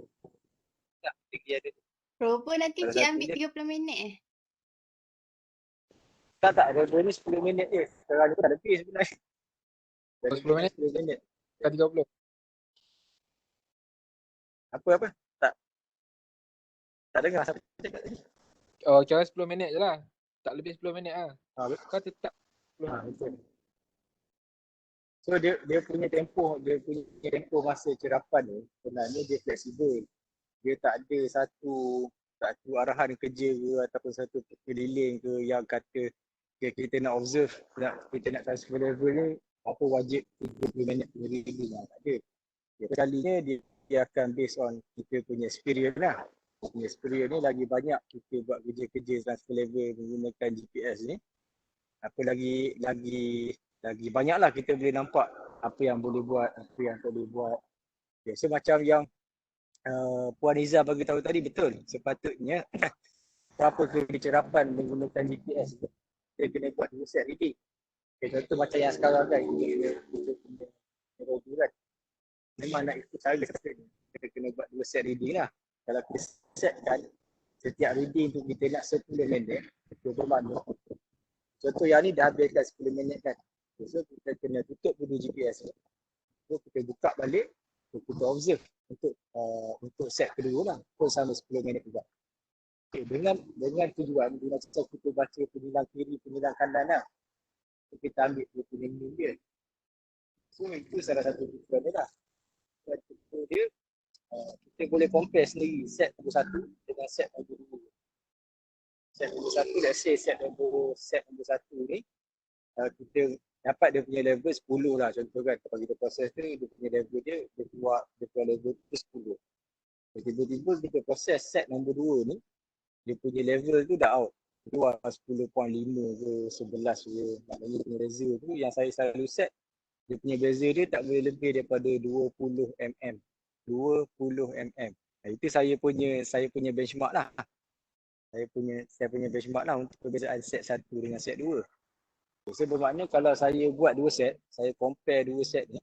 tak ketinggian dia tu. Rover nanti cik ambil 30 minit Tak, rover ni 10 minit je. Sekarang ni tak lebih sebenarnya. 10 minit? 10 minit. Kan 30. Apa? Tak dengar siapa cakap tadi. Oh, kira 10 minit je lah. Tak lebih 10 minit lah. Kau tetap 10 minit. Betul. So dia punya tempoh masa cerapan ni sebenarnya dia fleksibel. Dia tak ada satu arahan kerja ke ataupun satu keliling ke yang kata kita nak observe, kita nak transfer level ni, apa wajib 30 minit punya reading lah, tak ada. Kalinya dia akan based on kita punya experience lah. Punya experience ni lagi banyak kita buat kerja-kerja transfer level menggunakan GPS ni, apa lagi banyaklah kita boleh nampak apa yang boleh buat, apa yang tak boleh buat. Okay, so macam yang Puan Iza bagi tahu tadi, betul. Sepatutnya apa kecerapan menggunakan GPS tu, kita kena buat 2 set reading. Okay, contoh macam yang sekarang kan, kita punya kan. Memang nak ikut cara sepatutnya. Kita kena buat 2 set reading lah. Kalau kita setkan setiap reading tu kita nak 10 minit, itu bermakna. Contoh yang ni dah habiskan 10 minit kan. So kita kena tutup dulu GPS tu. So kita buka balik, kita observe untuk set kedua lah. Pun sama 10 minit juga. Okay, dengan tujuan, bila kita baca penyilang kiri, penyilang kanan lah. So, kita ambil dia punya mean dia. So itu salah satu tujuan dia lah. So, dia kita boleh compare sendiri set nombor 1 dengan set nombor 2. Set nombor 1, let's say set nombor 1 ni, kita dapat dia punya level 10 lah contoh kan. Kalau kita proses tu, dia punya level dia keluar level tu 10. Tiba-tiba kita proses set nombor 2 ni, dia punya level tu dah out. Keluar 10.5 ke 11 ke. Maknanya punya beza tu yang saya selalu set, dia punya beza dia tak boleh lebih daripada 20 mm. 20 mm. Itu saya punya benchmark lah. Saya punya benchmark lah untuk perbezaan set 1 dengan set 2. So bermakna kalau saya buat 2 set, saya compare 2 set ni,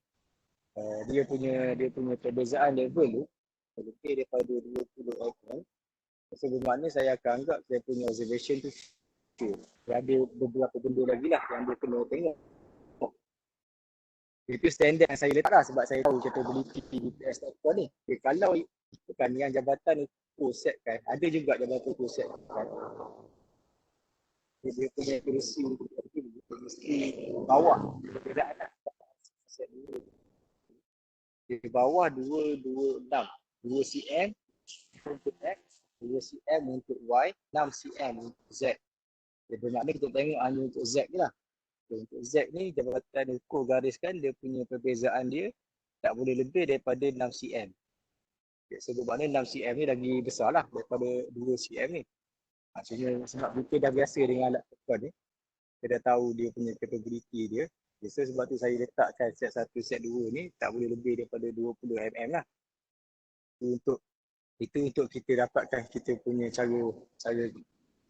dia punya perbezaan level tu lebih daripada 20 mm. So bermakna saya akan anggap saya punya observation tu dia ada beberapa benda lagi lah yang dia kena tengok. Itu standard yang saya letak lah sebab saya tahu capability GPS tak ni. Okay, kalau bukan yang jabatan ukur set kan, ada juga jabatan ukur set kan. Dia punya kursi mesti bawah perbezaan lah. Di bawah 226, 2 cm untuk X, 2 cm untuk Y, 6 cm untuk Z. Jadi bermakna kita tengok hanya untuk Z je lah. Untuk Z ni jabatan ukur gariskan dia punya perbezaan dia tak boleh lebih daripada 6 cm. So bermakna 6 cm ni lagi besar lah daripada 2 cm ni. Maksudnya sebab kita dah biasa dengan alat tekon ni, kita dah tahu dia punya capability dia. So sebab tu saya letakkan set 1, set 2 ni tak boleh lebih daripada 20 mm lah. Itu untuk kita dapatkan kita punya cara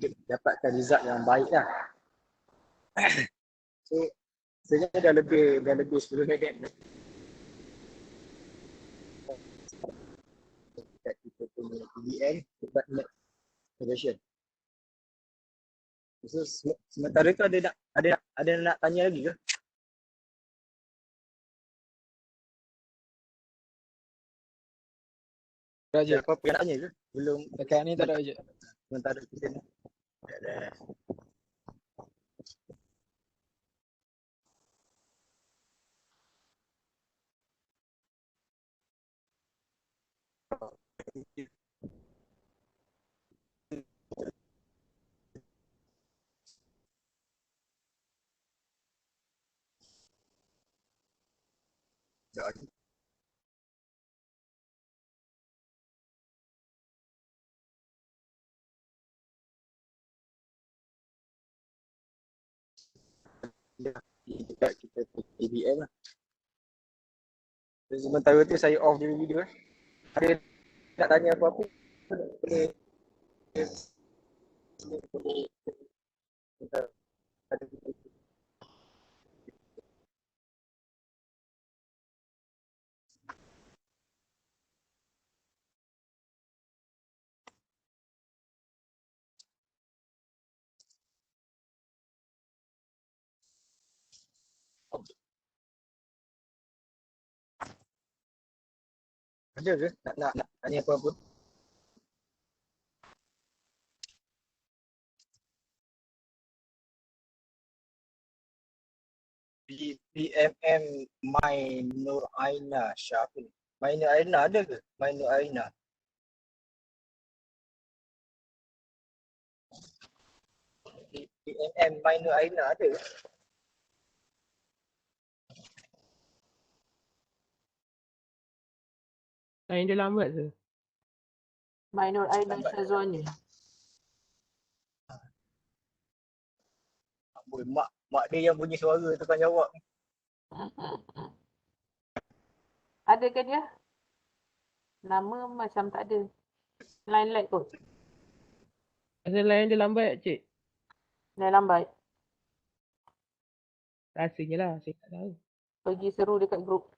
dapatkan result yang baik lah. So sebenarnya dah lebih 10 minit. Kita punya PDM buat next version. So sementara tu ada nak tanya lagi ke? Raja. Apa yang nak tanya ke? Belum dekat ni tak ada je. Sementara kita nak. Ada. Dekat kita PDM lah. Sementara tu saya off dulu video. Ada nak tanya apa-apa? Boleh. Ada ke? Nak tanya apa-apa? PMM My Nur Aina Syafin. My Nur Aina ada ke? My Nur Aina. PNM minor Aina ada. Lain dia lambat tu. Minor Aina Syazwani. Amboi, mak dia yang bunyi suara tukang jawab. Ada ke dia? Nama macam tak ada. Line lag kot. Pasal lain dia lambat, cik. Line lambat. Rasanya lah, saya tak tahu. Pergi seru dekat grup.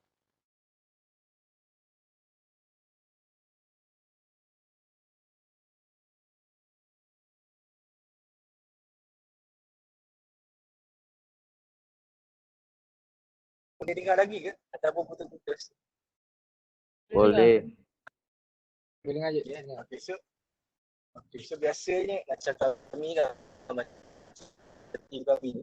Boleh dengar lagi ke? Ataupun putus-putus? Boleh dengar je. Ya, okay, so biasanya macam kami lah, tim kami ni,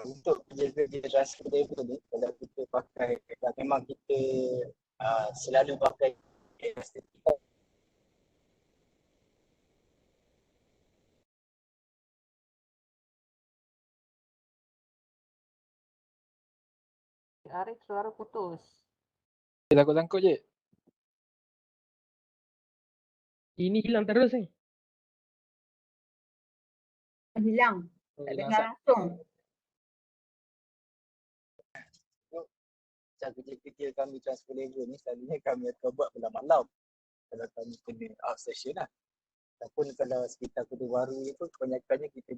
untuk kerja-kerja transfer level ni, kalau kita pakai, memang kita selalu pakai estetika. Arif suara putus. Takut-takut je. Ini hilang terus ni. Hilang. Tak dengar langsung. Macam kerja-kerja kami transfer level ni, selalunya kami akan buat malam-malam. Kalau kami kena out session lah. Ataupun kalau sekitar kuda baru ni pun, kebanyakannya kita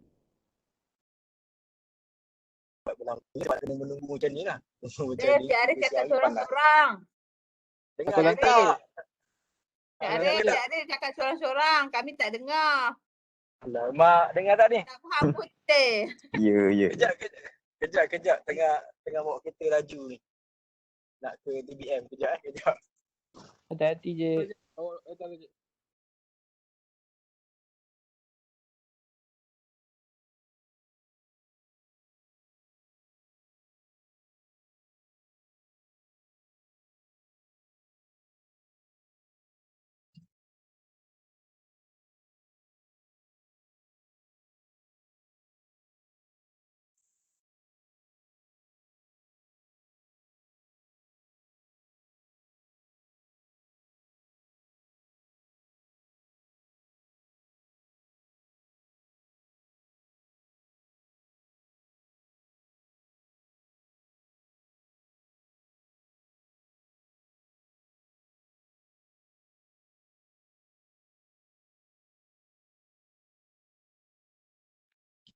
buat malam. Sebab kena menunggu macam ni lah. Macam ni. Cik Arif cakap sorang-sorang. Dengar Takut-takut. tak? Cik Arif cakap sorang-sorang. Kami tak dengar. Alamak, dengar tak ni? Tak faham putih. Ya. Kejap. Tengah bawa kereta laju ni. Nak ke TBM. Kejap. Hati-hati je. Awak tahu je.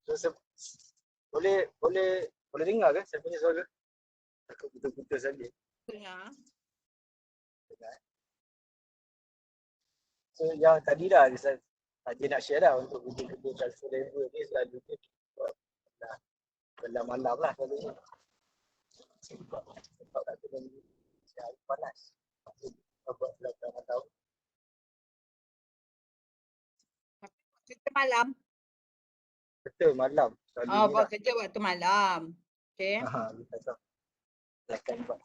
So, boleh dengar ke saya punya suara? Aku putus-putus saja. Dengar. So yang tadi lah saya nak share lah untuk kerja-kerja transfer level ni selalunya buat malam lah selalunya. Sebab nak kena siap panas. Buat belakang tahun. Kerja malam. Betul, malam. Buat kerja waktu malam. Okay. Betul. Akan buat.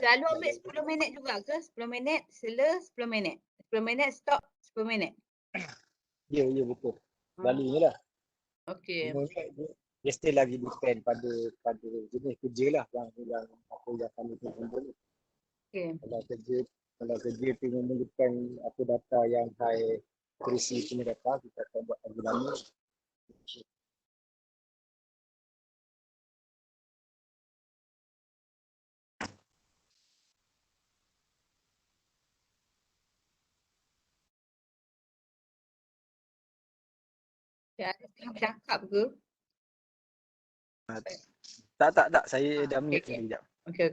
Selalu ambil 10 minit juga ke? 10 minit, sila 10 minit. 10 minit, stop 10 minit. Ya, betul. Selalunya lah. Okey. Dia still lagi depend pada jenis kerja lah yang apa yang kami tunggu ni. Okey. Kalau kerja tu memerlukan apa data yang high accuracy punya data, kita akan buat lagi lama. Tengah bercakap ke? Tak. Saya dah mute okey. sekejap. Okey.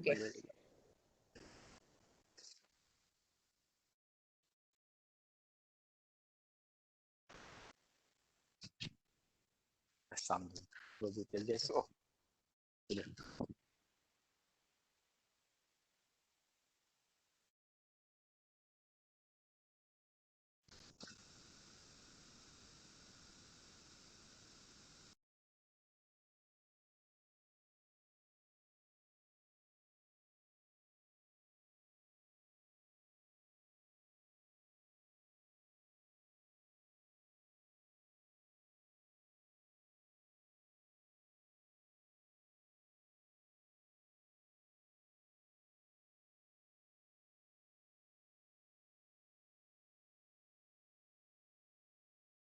Asam. Betul dia so.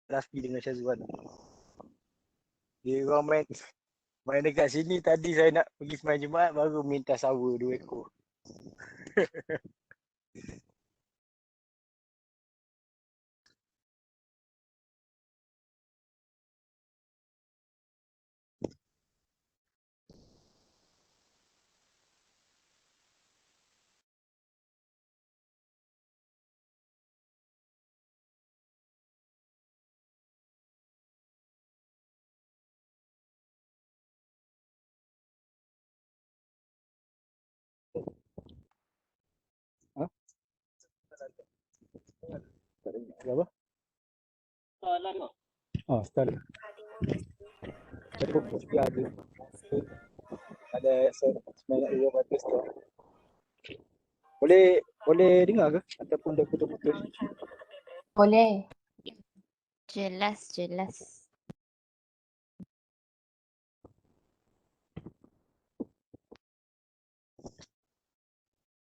Rafi dengan Syazwan. Dia orang main dekat sini. Tadi saya nak pergi semain Jumaat baru minta sawa 2 ekor. Ha? Tak dengar. Apa? Oh, start. Cukup mesti ada. Ada semangat dua batas tu. Boleh dengar ke? Ataupun dah putus-putus? Boleh. Jelas.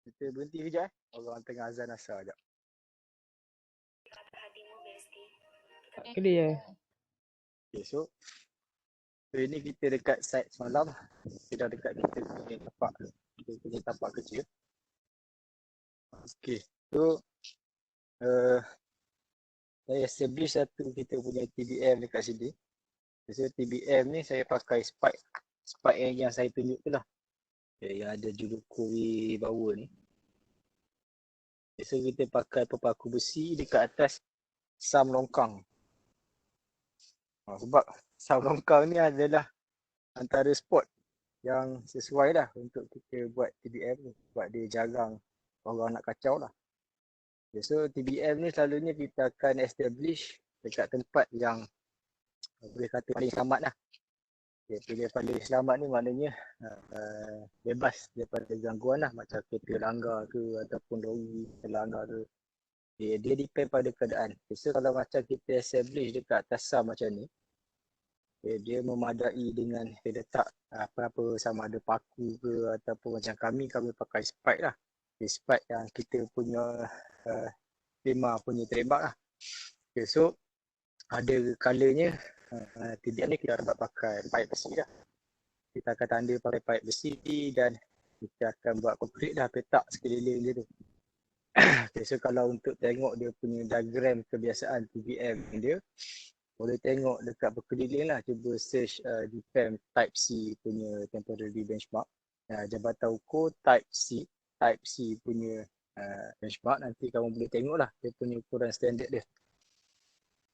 Kita berhenti kejap Orang tengah azan asar sekejap. Tak clear. Okay, so ini kita dekat site semalam. Kita dah dekat kita punya tapak kecil. Okay, so saya establish satu kita punya TBM dekat sini. So TBM ni saya pakai spike yang saya tunjuk tu lah. Yang ada jurukuri bawah ni. So kita pakai pepaku besi dekat atas sam longkang. Sebab sam longkang ni adalah antara spot yang sesuai lah untuk kita buat TBM ni. Sebab dia jarang orang nak kacau lah. So TBM ni selalunya kita akan establish dekat tempat yang boleh kata paling selamat lah. Pilih paling selamat ni maknanya bebas daripada gangguan lah. Macam kereta langgar ke ataupun lori terlanggar ke. Dia depend pada keadaan. So kalau macam kita establish dekat atas sam macam ni, dia memadai dengan dia letak apa-apa sama ada paku ke ataupun macam kami pakai spike lah. Spike yang kita punya Pima punya trademark lah. Okay, so ada colornya TBM ni kita dapat pakai pipe besi lah. Kita akan tanda pakai pipe besi dan kita akan buat konkret dah petak sekeliling dia tu. Okay, so kalau untuk tengok dia punya diagram kebiasaan TBM dia, boleh tengok dekat berkeliling lah. Cuba search DPAM Type C punya temporary benchmark. Jabatan ukur Type C punya benchmark. Nanti kamu boleh tengok lah dia punya ukuran standard dia.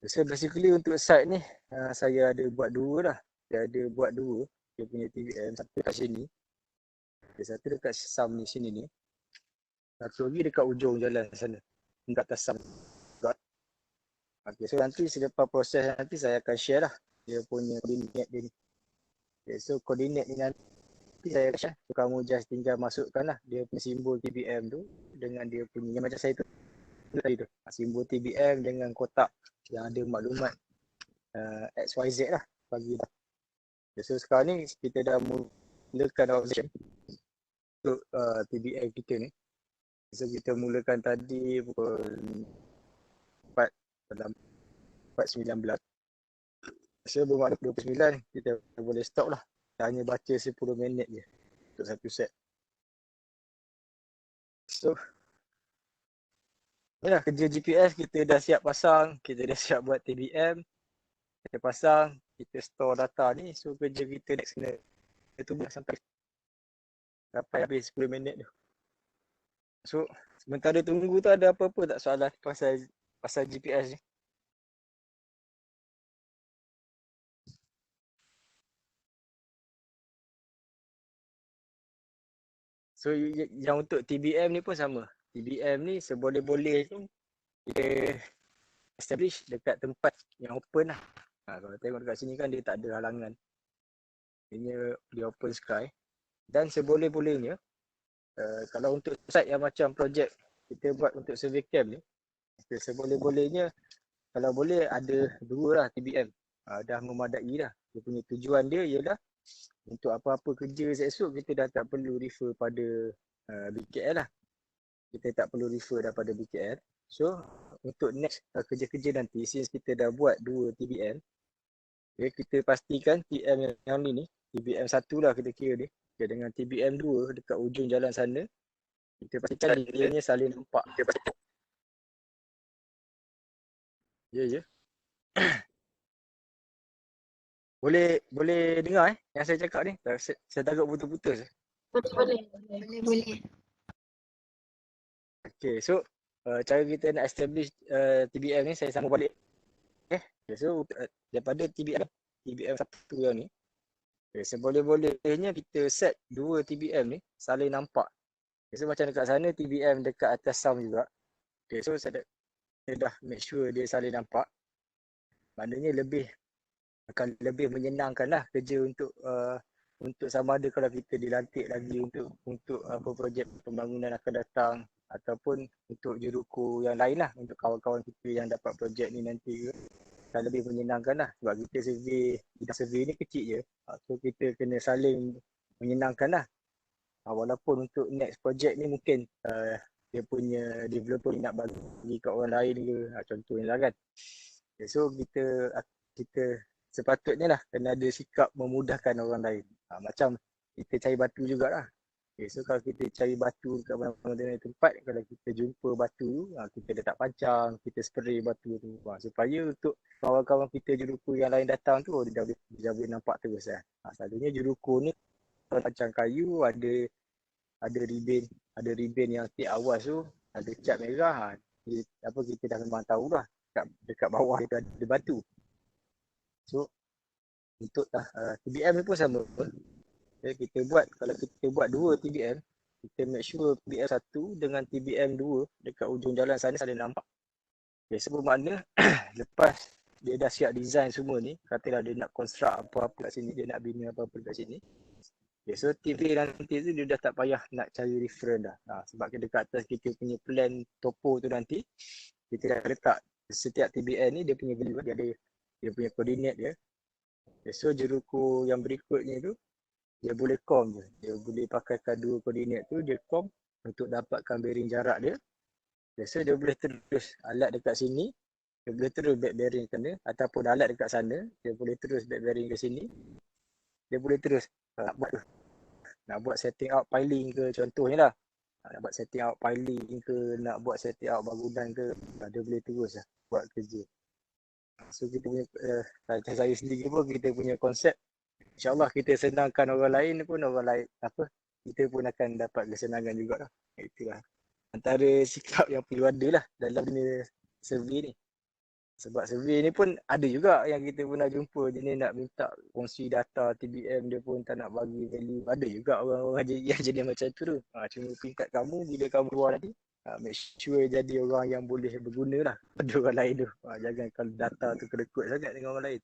So basically untuk site ni saya ada buat dua lah. Dia ada buat dua dia punya TBM. Satu dekat sini. Satu dekat sam ni sini ni. Satu lagi dekat ujung jalan sana. Dekat atas sam. Okay, so nanti selepas proses nanti saya akan share lah dia punya koordinat dia ni. Okay, so koordinat ni nanti saya akan share. So kamu just tinggal masukkan lah dia punya simbol TBM tu dengan dia punya yang macam saya tu tadi tu. Simbol TBM dengan kotak yang ada maklumat XYZ lah bagi dah. Okay, so sekarang ni kita dah mulakan observation untuk TBM kita ni. So kita mulakan tadi pukul 4.19. So bermakna 29 kita boleh stop lah. Kita hanya baca 10 minit je untuk satu set. So inilah kerja GPS kita dah siap pasang. Kita dah siap buat TBM. Kita pasang, kita store data ni. So kerja kita next kena tunggu sampai habis 10 minit tu. So sementara tunggu tu ada apa-apa tak soalan pasal GPS ni? So yang untuk TBM ni pun sama. TBM ni seboleh-boleh tu kita establish dekat tempat yang open lah. Kalau tengok dekat sini kan dia tak ada halangan. Dia open sky. Dan seboleh-bolehnya kalau untuk site yang macam projek kita buat untuk survey camp ni, seboleh-bolehnya kalau boleh ada dua lah TBM. Dah memadai dah. Dia punya tujuan dia ialah untuk apa-apa kerja esok kita dah tak perlu refer pada BKL lah. Kita tak perlu refer daripada BKL. So untuk next kerja-kerja nanti, since kita dah buat 2 TBM, okay, kita pastikan TM yang ni TBM 1 lah kita kira dia. Okay, dengan TBM 2 dekat ujung jalan sana, kita pastikan dia ni saling nampak. Ya. Boleh dengar yang saya cakap ni? Saya takut putus-putus. Boleh. Okay, so cara kita nak establish TBM ni, saya sambung balik. Okay, so daripada TBM 1 yang ni, okay, seboleh-bolehnya kita set 2 TBM ni saling nampak. Okay, so macam dekat sana TBM dekat atas sound juga. Okay, so saya dah make sure dia saling nampak. Maknanya akan lebih menyenangkan lah kerja untuk sama ada kalau kita dilantik lagi untuk apa projek pembangunan akan datang, ataupun untuk juruku yang lain lah, untuk kawan-kawan kita yang dapat projek ni nanti akan lebih menyenangkan lah. Sebab kita survey ni kecil je, so kita kena saling menyenangkan lah. Walaupun untuk next projek ni mungkin dia punya developer nak bagi kat orang lain ke, contohnya lah kan. Okay, so kita sepatutnya lah kena ada sikap memudahkan orang lain. Macam kita cari batu jugalah. Okay, so kalau kita cari batu kat mana-mana tempat, kalau kita jumpa batu tu, kita letak pancang, kita spray batu tu. Supaya untuk kawan-kawan kita juruku yang lain datang tu, dia dah boleh nampak terus lah. Selalunya juruku ni pancang kayu, ada ribbon yang tiap awas tu, ada cat merah. Kita dah memang tahu lah dekat bawah itu ada batu. So untuk TBM ni pun sama. Okay, kalau kita buat 2 TBM, kita make sure TBM 1 dengan TBM 2 dekat ujung jalan sana saling nampak. Okay, so bermakna lepas dia dah siap design semua ni, katalah dia nak construct apa-apa kat sini, dia nak bina apa-apa kat sini. Okay, so TV nanti tu dia dah tak payah nak cari reference dah. Sebab dekat atas kita punya plan topo tu nanti, kita dah letak setiap TBM ni dia punya value, dia punya koordinat dia. Okay, so juruku yang berikutnya tu, dia boleh com je. Dia boleh pakaikan 2 koordinat tu, dia com untuk dapatkan bearing jarak dia. Okay, so dia boleh terus alat dekat sini, dia boleh terus back bearing ke sana, ataupun alat dekat sana, dia boleh terus back bearing ke sini. Dia boleh terus nak buat setting out piling ke, contohnya lah. Nak buat setting out piling ke, nak buat setting out bangunan ke, dia boleh terus lah buat kerja. So kita punya, saya sendiri pun kita punya konsep, InsyaAllah kita senangkan orang lain pun, kita pun akan dapat kesenangan jugalah. Itulah antara sikap yang perlu ada lah dalam dunia survey ni. Sebab survey ni pun ada juga yang kita pernah jumpa, dia ni nak minta kongsi data TBM, dia pun tak nak bagi value. Ada juga orang-orang yang jenis macam tu. Cuma peringkat kamu bila kamu keluar nanti, make sure jadi orang yang boleh berguna lah pada orang lain tu. Jangan kalau data tu kedekut sangat dengan orang lain.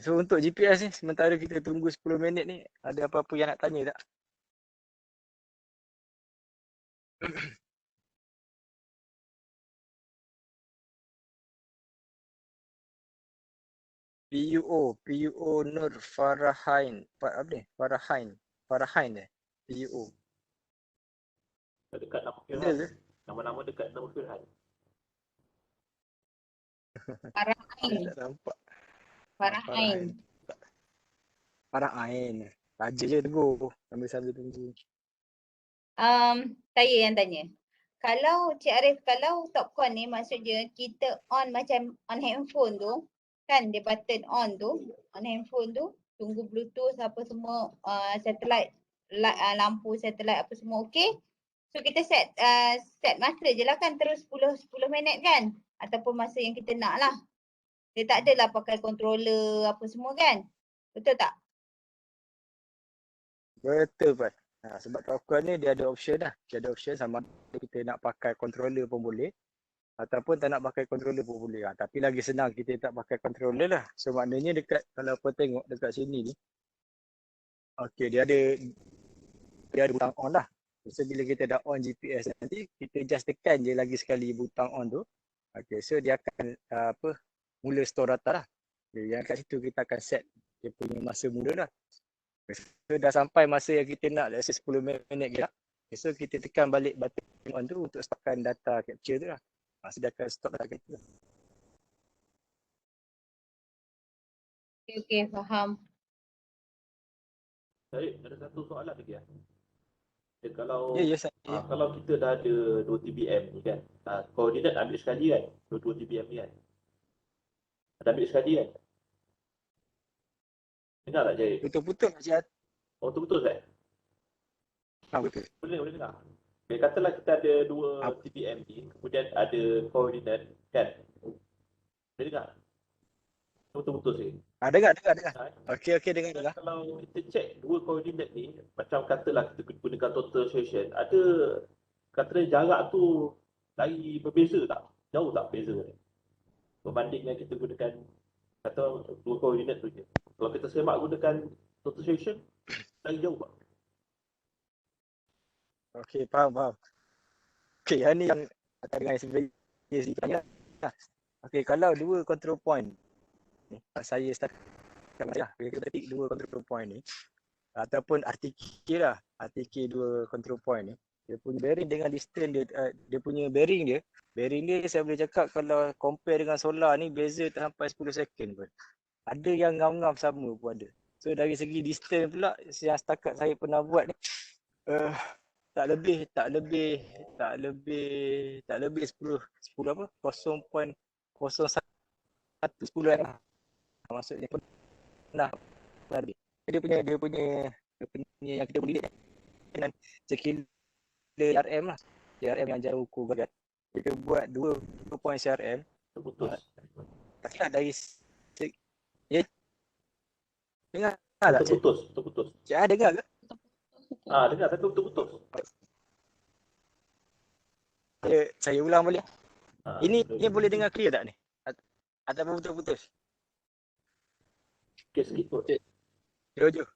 So untuk GPS ni, sementara kita tunggu 10 minit ni, ada apa-apa yang nak tanya tak? PUO Nur Farahain. Farahain PUO. Dekat nama Firhan. Nama-nama dekat nama Firhan. Farahain. Tak nampak. Farahain. Raja je tegur. Sambil tunggu. Saya yang tanya. Kalau Cik Arif, kalau Topcon ni maksudnya kita on macam on handphone tu, kan dia button on handphone tu, tunggu Bluetooth apa semua, satellite, lampu satellite apa semua okey. So kita set masa je lah kan, terus 10 minit kan, ataupun masa yang kita nak lah. Dia tak adalah pakai controller apa semua kan. Betul tak? Betul Pat. Sebab Topcon ni dia ada option lah. Dia ada option sama ada kita nak pakai controller pun boleh, ataupun tak nak pakai controller pun boleh. Tapi lagi senang kita tak pakai controller lah. So maknanya kalau kau tengok dekat sini ni, okay, dia ada butang on lah. So bila kita dah on GPS nanti, kita just tekan je lagi sekali butang on tu. Okay, so dia akan mula store data lah. Okay, yang kat situ kita akan set dia punya masa mula lah. So dah sampai masa yang kita nak, let's say 10 minit je lah. Okay, so kita tekan balik button on tu untuk startkan data capture tu lah. Sediakan stok dah kereta. Okey, faham. Saya ada satu soalan lagi. Kalau Ya, saya. kalau kita dah ada 2 TBM ni kan, koordinat ambil sekali kan, 2 TBM ni kan. Ada ambil sekali kan? Dengar tak Jahit? Putus-putus Cik. Oh putus Betul. Boleh dengar. Okay, katalah kita ada 2 TBM ni, kemudian ada koordinat kan. Boleh dengar? Putus-putus ni. Dengar. Okey, dengar. Kalau kita cek 2 koordinat ni, macam katalah kita gunakan total session, ada katalah jarak tu lagi berbeza tak? Jauh tak beza ni? Berbanding dengan kita gunakan kata 2 koordinat tu je. Kalau kita semak gunakan total session, lagi jauh tak? Okey, faham. Okey, yang ni yang akan dengan sebenarnya sedikit tanya. Okey, kalau 2 control point ni, saya start lah. Kita ketik 2 control point ni ataupun RTK lah. RTK 2 control point ni. Dia punya bearing dengan distance dia punya bearing dia saya boleh cakap kalau compare dengan solar ni beza tak sampai 10 second pun. Ada yang ngam-ngam sama pun ada. So dari segi distance pula yang setakat saya pernah buat ni tak lebih 10 apa 0.01 10 lah. Maksudnya pernah lebih. Dia punya yang kita boleh dengan sekila CRM lah. CRM yang jauh ukur gagal. Kita buat 2 point CRM. Terputus. Tak kira dari ya. Dengar tak? Terputus. Cik dengar ke? Dengar tapi terputus. Saya ulang balik. Ini boleh dengar clear tak ni? Ataupun putus-putus? Sikit pun. Jojo.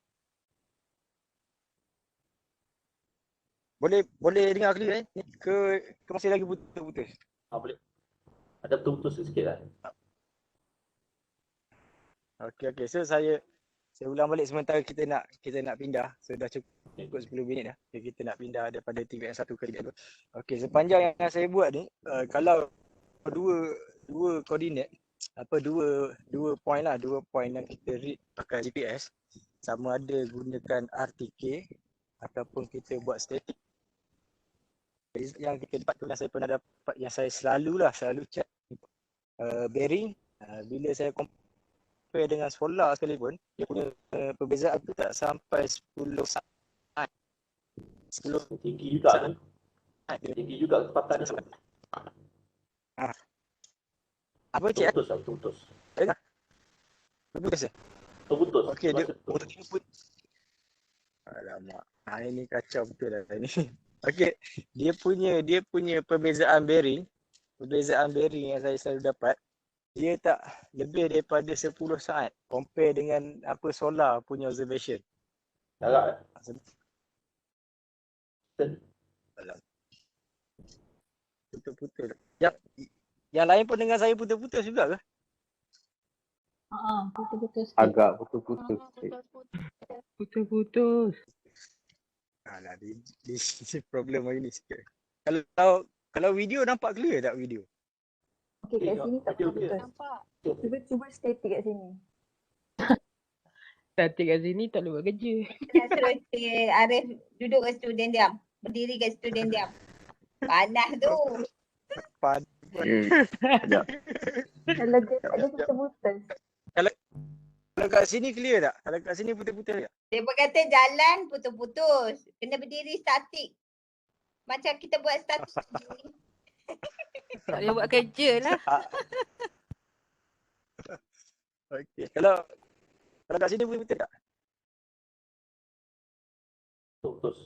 Boleh dengar clear ke masih lagi putus-putus? Boleh. Ada putus sikit lah. Okey. So saya ulang balik sementara kita nak pindah. So dah cukup 10 minit dah. Okay, kita nak pindah daripada TBM 1 ke TBM 2. Okey, sepanjang yang saya buat ni kalau dua koordinat dua point lah, 2 point yang kita read pakai GPS sama ada gunakan RTK ataupun kita buat static. Yang kita dapat tu yang saya pernah dapat, yang saya selalu check bearing bila saya compare dengan solar sekalipun dia punya perbezaan tu tak sampai 10 saat. 10 tinggi juga kan. Tinggi juga kecepatan tu. Apa cik? Putus. Putus. Terputus. Okey, dia pun. Alamak. Ini kacau betul lah ni. Okey, dia punya perbezaan bearing yang saya selalu dapat, dia tak lebih daripada 10 saat compare dengan apa solar punya observation. Jarak Putus-putus. Yang lain pun dengan saya putus-putus juga ke? Putus-putus. Agak putus-putus. Putus-putus. Alah, di problem hari ni sikit. Kalau video nampak clear tak video? Okey, kat sini tak putus. Nampak. Cuba static kat sini. Static kat sini tak boleh buat kerja. Suruh Cik Arif duduk kat situ dan diam. Berdiri kat situ dan diam. Panas tu. Kalau dia tak ada putus-putus. Kalau kat sini clear tak? Kalau kat sini putus-putus tak? Dia berkata jalan putus-putus. Kena berdiri statik. Macam kita buat statik ni. Tak boleh buat kerja lah. Okey. Kalau kat sini putus tak? Putus.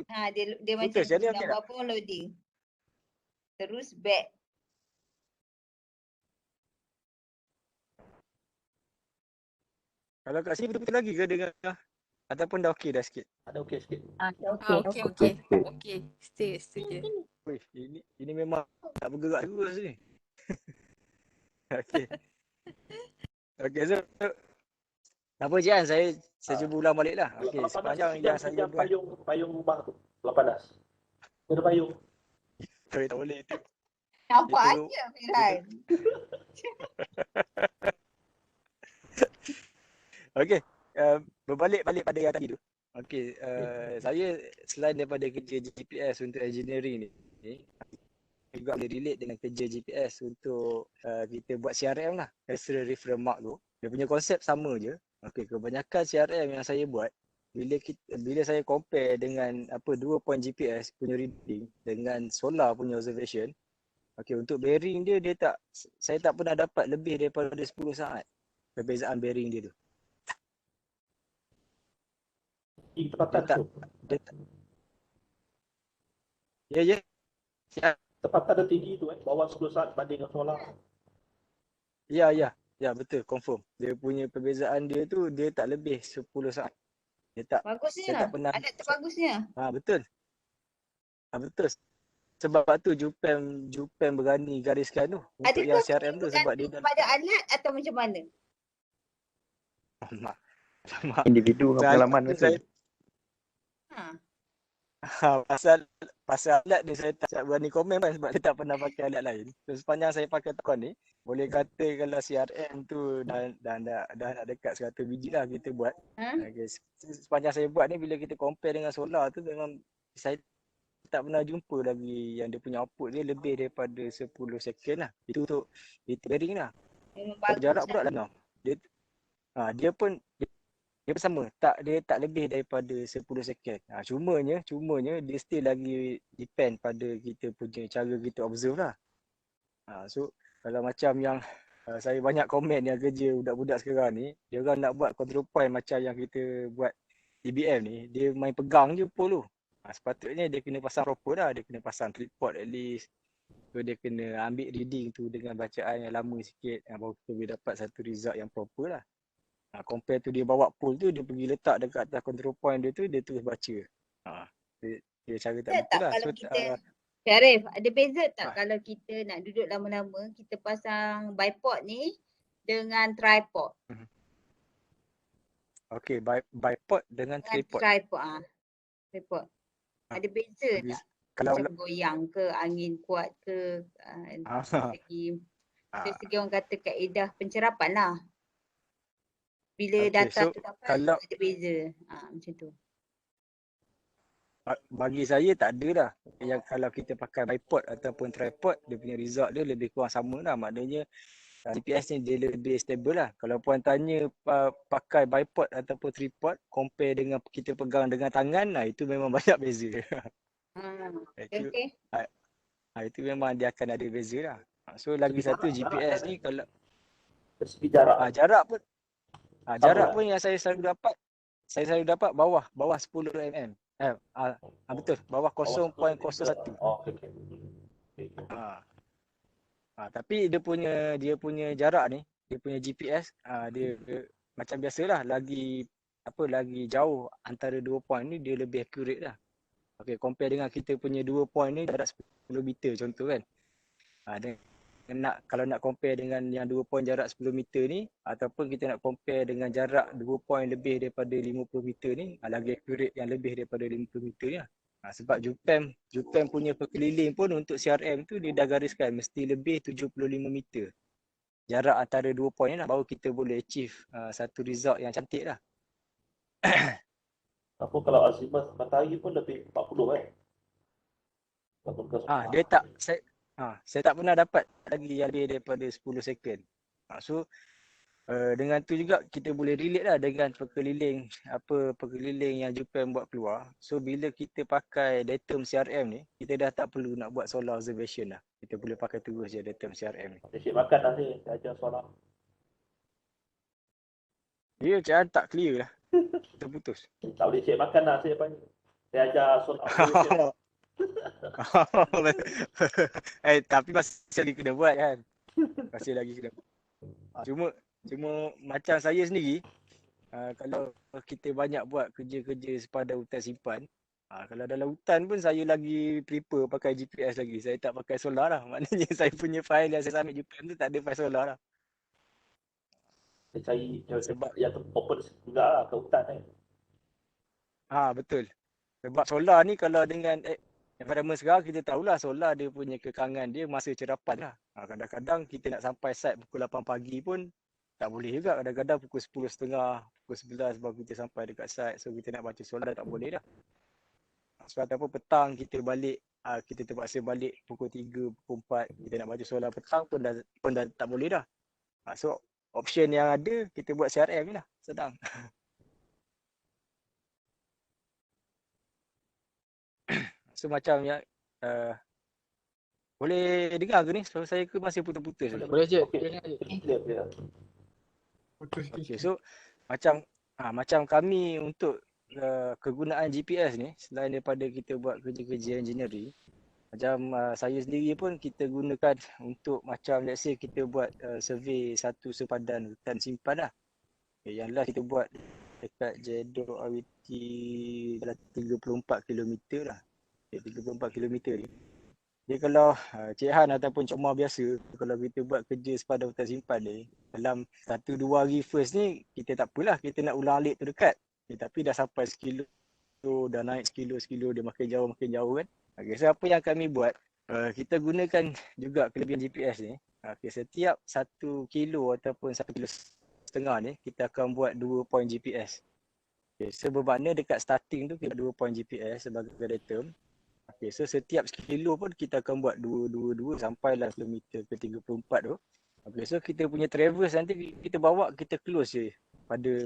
Dia macam Putus, jadi okey gambar pun loading. Terus back. Kalau kat sini betul-betul lagi ke dengan ataupun dah okey dah sikit? Ada okey sikit. Okey. Stay je. Wih, ini memang tak bergerak juga sini. Okey. Okey, so apa je kan saya cuba ulang balik lah. Okey, sepanjang yang saya buat payung rumah tu. Kalau panas. Ada payung. Tapi tak boleh tu. Nampak Itu aja Firan. okey. Berbalik pada yang tadi tu. Okey, saya selain daripada kerja GPS untuk engineering ni juga boleh relate dengan kerja GPS untuk kita buat CRM lah. Customer Referral Mark tu. Dia punya konsep sama je. Okey, kebanyakan CRM yang saya buat bila saya compare dengan 2 point GPS punya reading dengan solar punya observation. Okey, untuk bearing dia saya tak pernah dapat lebih daripada 10 saat perbezaan bearing dia tu. Tempatan tu. Ya. Tempatan dia tinggi tu bawah 10 saat banding dengan solar. Ya, betul, confirm. Dia punya perbezaan dia tu dia tak lebih 10 saat. Dia tak. Bagusnya. Saya tak pernah. Alat terbagusnya. Betul. Betul. Sebab tu Jupen berani gariskan tu untuk yang CRM tu sebab dia pada alat atau macam mana? Individu dengan pengalaman betul. Pasal alat ni saya tak berani komen kan sebab saya tak pernah pakai alat lain. So, sepanjang saya pakai tekon ni, boleh kata kalau CRM tu dah nak dekat 100 biji lah kita buat. Okay. Sepanjang saya buat ni bila kita compare dengan solar tu memang saya tak pernah jumpa lagi yang dia punya output dia lebih daripada 10 second lah. Itu untuk bearing lah. Jarak pula lah. Dia pun sama. Dia tak lebih daripada 10 second. Cumanya dia still lagi depend pada kita punya cara kita observe lah. So kalau macam yang saya banyak komen yang kerja budak-budak sekarang ni, dia orang nak buat control point macam yang kita buat DBM ni, dia main pegang je pole tu. Sepatutnya dia kena pasang proper lah, dia kena pasang tripod at least. So dia kena ambil reading tu dengan bacaan yang lama sikit, baru kita boleh dapat satu result yang proper lah. Compare tu dia bawa pole tu, dia pergi letak dekat atas control point dia tu, dia terus baca. Dia cara tak betul lah. Kalau kita Syarif, ada beza tak kalau kita nak duduk lama-lama, kita pasang bipod ni dengan tripod? Okay, bipod dengan tripod. Tripod. Ada beza tak? Kalau macam goyang ke, angin kuat ke, dari segi orang kata kaedah pencerapan lah. Bila data tu dapat, ada beza. Macam tu. Bagi saya tak ada lah. Yang kalau kita pakai bipod ataupun tripod, dia punya result dia lebih kurang sama lah. Maknanya GPS ni dia lebih stable lah. Kalau puan tanya pakai bipod ataupun tripod, compare dengan kita pegang dengan tangan, itu memang banyak beza. Itu memang dia akan ada beza lah. So lagi satu GPS ni kalau jarak pun pun yang saya selalu dapat bawah 10 mm. Betul, bawah 0.01. Tapi dia punya jarak ni, dia punya GPS dia macam biasalah, lagi jauh antara 2 point ni dia lebih accurate lah. Okay, compare dengan kita punya 2 point ni jarak 10 meter contoh kan. Kalau nak compare dengan yang 2 point jarak 10 meter ni, ataupun kita nak compare dengan jarak 2 point lebih daripada 50 meter ni, lagi accurate yang lebih daripada 50 meter ni lah. Sebab Jupen punya perkeliling pun untuk CRM tu dia dah gariskan mesti lebih 75 meter jarak antara 2 point ni lah, baru kita boleh achieve satu result yang cantik lah. Apa kalau azimuth matahari pun lebih 40 dia tak, saya tak pernah dapat lagi yang lebih daripada 10 second. So dengan tu juga kita boleh relate lah dengan perkeliling yang Jupen buat keluar. So bila kita pakai datum CRM ni, kita dah tak perlu nak buat solar observation lah. Kita boleh pakai terus je datum CRM ni. Cik makan dah ni, ajar solar. Dia macam tak clear lah. Terputus. Tak boleh cik makan dah saya panggil. Saya ajar solar observation. Tapi masih lagi kena buat kan. Masih lagi kena buat. Cuma macam saya sendiri, kalau kita banyak buat kerja-kerja sepadan hutan simpan, kalau dalam hutan pun saya lagi prefer pakai GPS lagi. Saya tak pakai solar lah. Maknanya saya punya file yang saya submit Jupen tu tak ada file solar lah. Saya cari sebab yang open juga lah ke hutan kan. Betul. Sebab solar ni kalau dengan environment sekarang kita tahulah solar dia punya kekangan dia masa cerapan lah. Kadang-kadang kita nak sampai site pukul 8 pagi pun tak boleh juga. Kadang-kadang pukul 10.30, pukul 11 baru kita sampai dekat site. So kita nak baca solar tak boleh dah. So ataupun petang kita balik, kita terpaksa balik pukul 3, pukul 4. Kita nak baca solar petang pun dah tak boleh dah. So option yang ada kita buat CRM je lah. Sedang. So macam yang boleh dengar ke ni? Suara saya ke masih putus-putus? Boleh je. Okay, so macam kami untuk kegunaan GPS ni, selain daripada kita buat kerja-kerja engineering, macam saya sendiri pun kita gunakan untuk macam let's say kita buat survey satu sepadan hutan simpan lah. Okay, yang last kita buat dekat Jedok RWT dalam 34 km lah. 34 km ni. Jadi kalau Cik Han ataupun Cik Omar biasa, kalau kita buat kerja sepadan hutan simpan ni, dalam 1-2 hari first ni, kita tak apalah, kita nak ulang alik tu dekat. Tapi dah sampai sekilo, dah naik sekilo, dia makin jauh kan. Okay, so apa yang kami buat, kita gunakan juga kelebihan GPS ni. Okay, setiap 1 kilo ataupun 1,5 kilo ni, kita akan buat 2 point GPS. Okay, so bermakna dekat starting tu, kita 2 point GPS sebagai datum. Okay, so setiap sekilo pun kita akan buat 2 sampailah kilometer ke 34 tu. Okay, so kita punya traverse nanti kita bawa, kita close je pada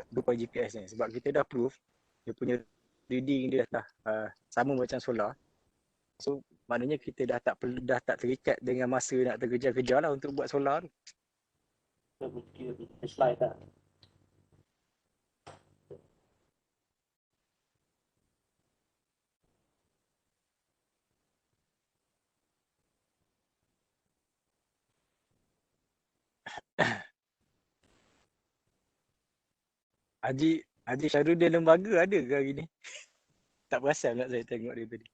2 point GPS ni. Sebab kita dah proof dia punya reading dia dah sama macam solar. So maknanya kita dah tak terikat dengan masa nak terkejar-kejar lah untuk buat solar tu. Slide tak? Haji Syarudin lembaga ada ke hari ni? Tak perasan nak saya tengok dia tadi.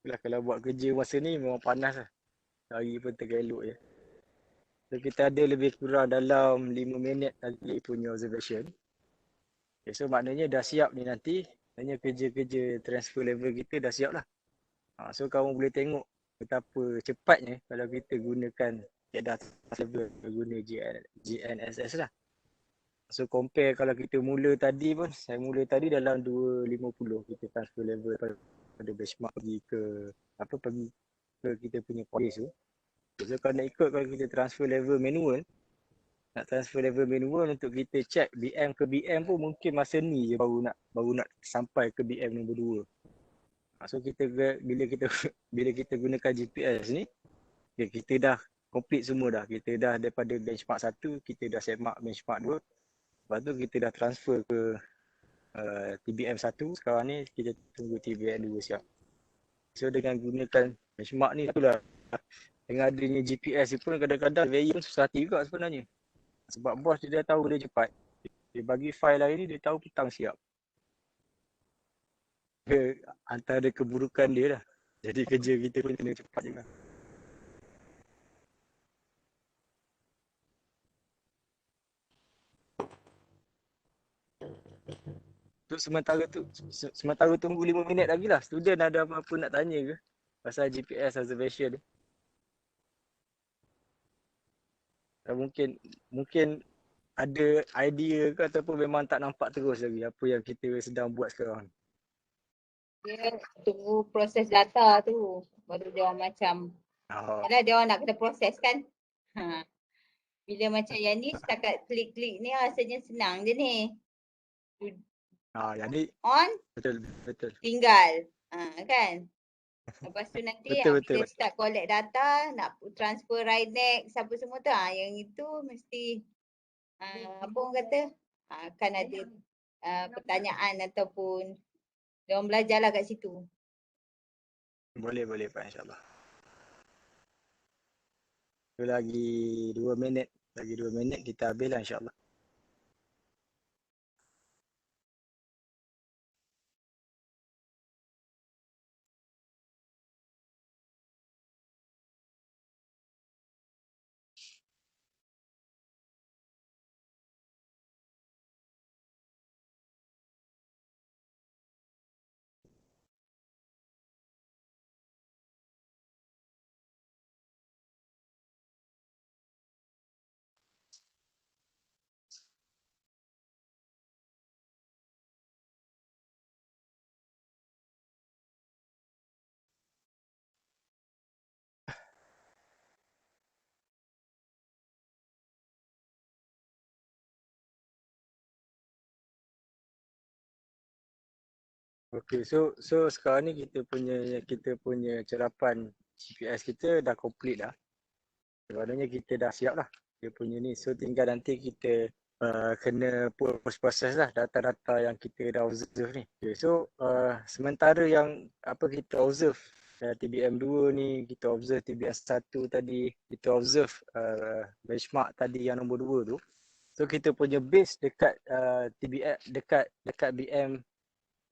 Itulah kalau buat kerja masa ni memang panas lah. Hari pun tengah elok je. So kita ada lebih kurang dalam 5 minit lagi punya observation. Okay, so maknanya dah siap ni nanti. Hanya kerja-kerja transfer level kita dah siap lah. So kamu boleh tengok betapa cepatnya kalau kita gunakan data level, guna GNSS lah. So compare kalau kita mula tadi pun, saya mula tadi dalam 250 kita transfer level pada benchmark pergi ke kita punya police tu. So kalau nak ikut, kalau kita transfer level manual, nak transfer level manual untuk kita check BM ke BM pun mungkin masa ni je baru nak sampai ke BM nombor 2. So kita bila kita gunakan GPS ni, kita dah complete semua dah. Kita dah daripada benchmark 1, kita dah set mark benchmark 2. Lepas tu kita dah transfer ke TBM 1. Sekarang ni kita tunggu TBM 2 siap. So dengan gunakan benchmark ni itulah, dengan adanya GPS ni pun kadang-kadang very susah hati juga sebenarnya. Sebab bos dia dah tahu dia cepat. Dia bagi file hari ni, dia tahu petang siap. Antara keburukan dia lah. Jadi kerja kita pun kena cepat juga. Tu sementara tunggu 5 minit lagi lah. Student ada apa-apa nak tanya ke pasal GPS observation ni? Mungkin ada idea ke ataupun memang tak nampak terus lagi apa yang kita sedang buat sekarang? Dia tunggu proses data tu. Baru dia orang macam, yalah dia orang nak kena proses kan. Bila macam yang ni setakat klik-klik ni rasanya senang je ni. Jadi on, betul. Tinggal. Kan? Lepas tu nanti betul. Kita start collect data, nak transfer RIDEX apa semua tu. Yang itu mesti apa orang kata, akan ada pertanyaan ataupun dia orang belajarlah kat situ. Boleh Pak, insyaAllah. Lagi 2 minit. Lagi 2 minit kita habislah insyaAllah. Okey, so sekarang ni kita punya cerapan GPS kita dah complete dah. Sebenarnya kita dah siap lah dia punya ni. So tinggal nanti kita kena post proses lah data-data yang kita dah observe ni. Okay, so sementara yang apa kita observe TBM2 ni, kita observe TBS1 tadi, kita observe benchmark tadi yang nombor 2 tu. So kita punya base dekat TBM dekat BM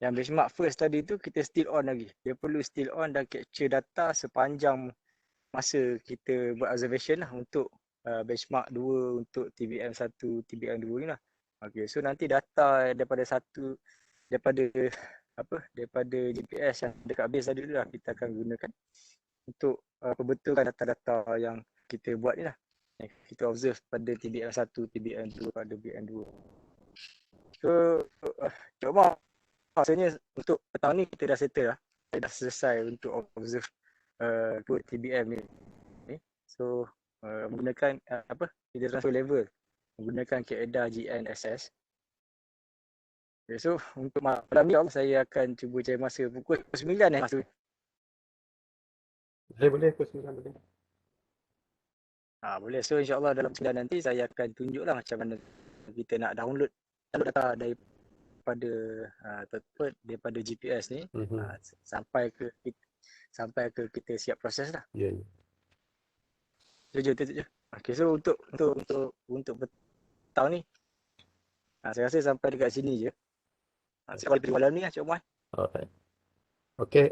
yang benchmark first tadi tu kita still on lagi. Dia perlu still on dan capture data sepanjang masa kita buat observation lah untuk benchmark 2 untuk TBM1, TBM2 ni lah. Okay, so nanti data daripada GPS yang dekat base tadi tu lah kita akan gunakan untuk perbetulkan data-data yang kita buat ni lah. Yang kita observe pada TBM1, TBM2, pada BM2. So, cuma rasanya untuk petang ni kita dah settle lah. Kita dah selesai untuk observe TBM ni. So menggunakan kita transfer level menggunakan kaedah GNSS. Okay, so untuk malam ni saya akan cuba cari masa pukul 9 masa. Boleh pukul 9 boleh. Boleh. So insyaAllah dalam 9 nanti saya akan tunjuklah macam mana kita nak download data daripada GPS ni sampai ke kita siap proses lah. Ya. Itu je. Okay, so untuk petang ni saya rasa sampai dekat sini je. Saya balik malam ni lah Cik Omar. Alright. Okay,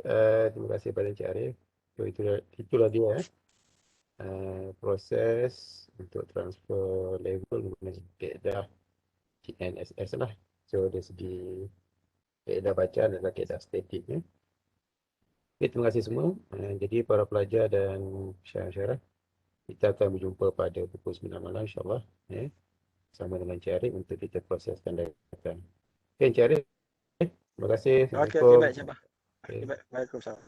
terima kasih pada Encik Arif. So itulah dia proses untuk transfer level menggunakan kaedah GNSS lah. So dari segi kaedah bacaan adalah kaedah statik. Okay, terima kasih semua. Jadi para pelajar dan syarah-syarah, kita akan berjumpa pada pukul 9 malam insyaAllah. Sama dengan Encik Arif untuk kita proseskan data. Okay, Encik Arif. Terima kasih. Assalamualaikum. Okay, baik. Waalaikumsalam.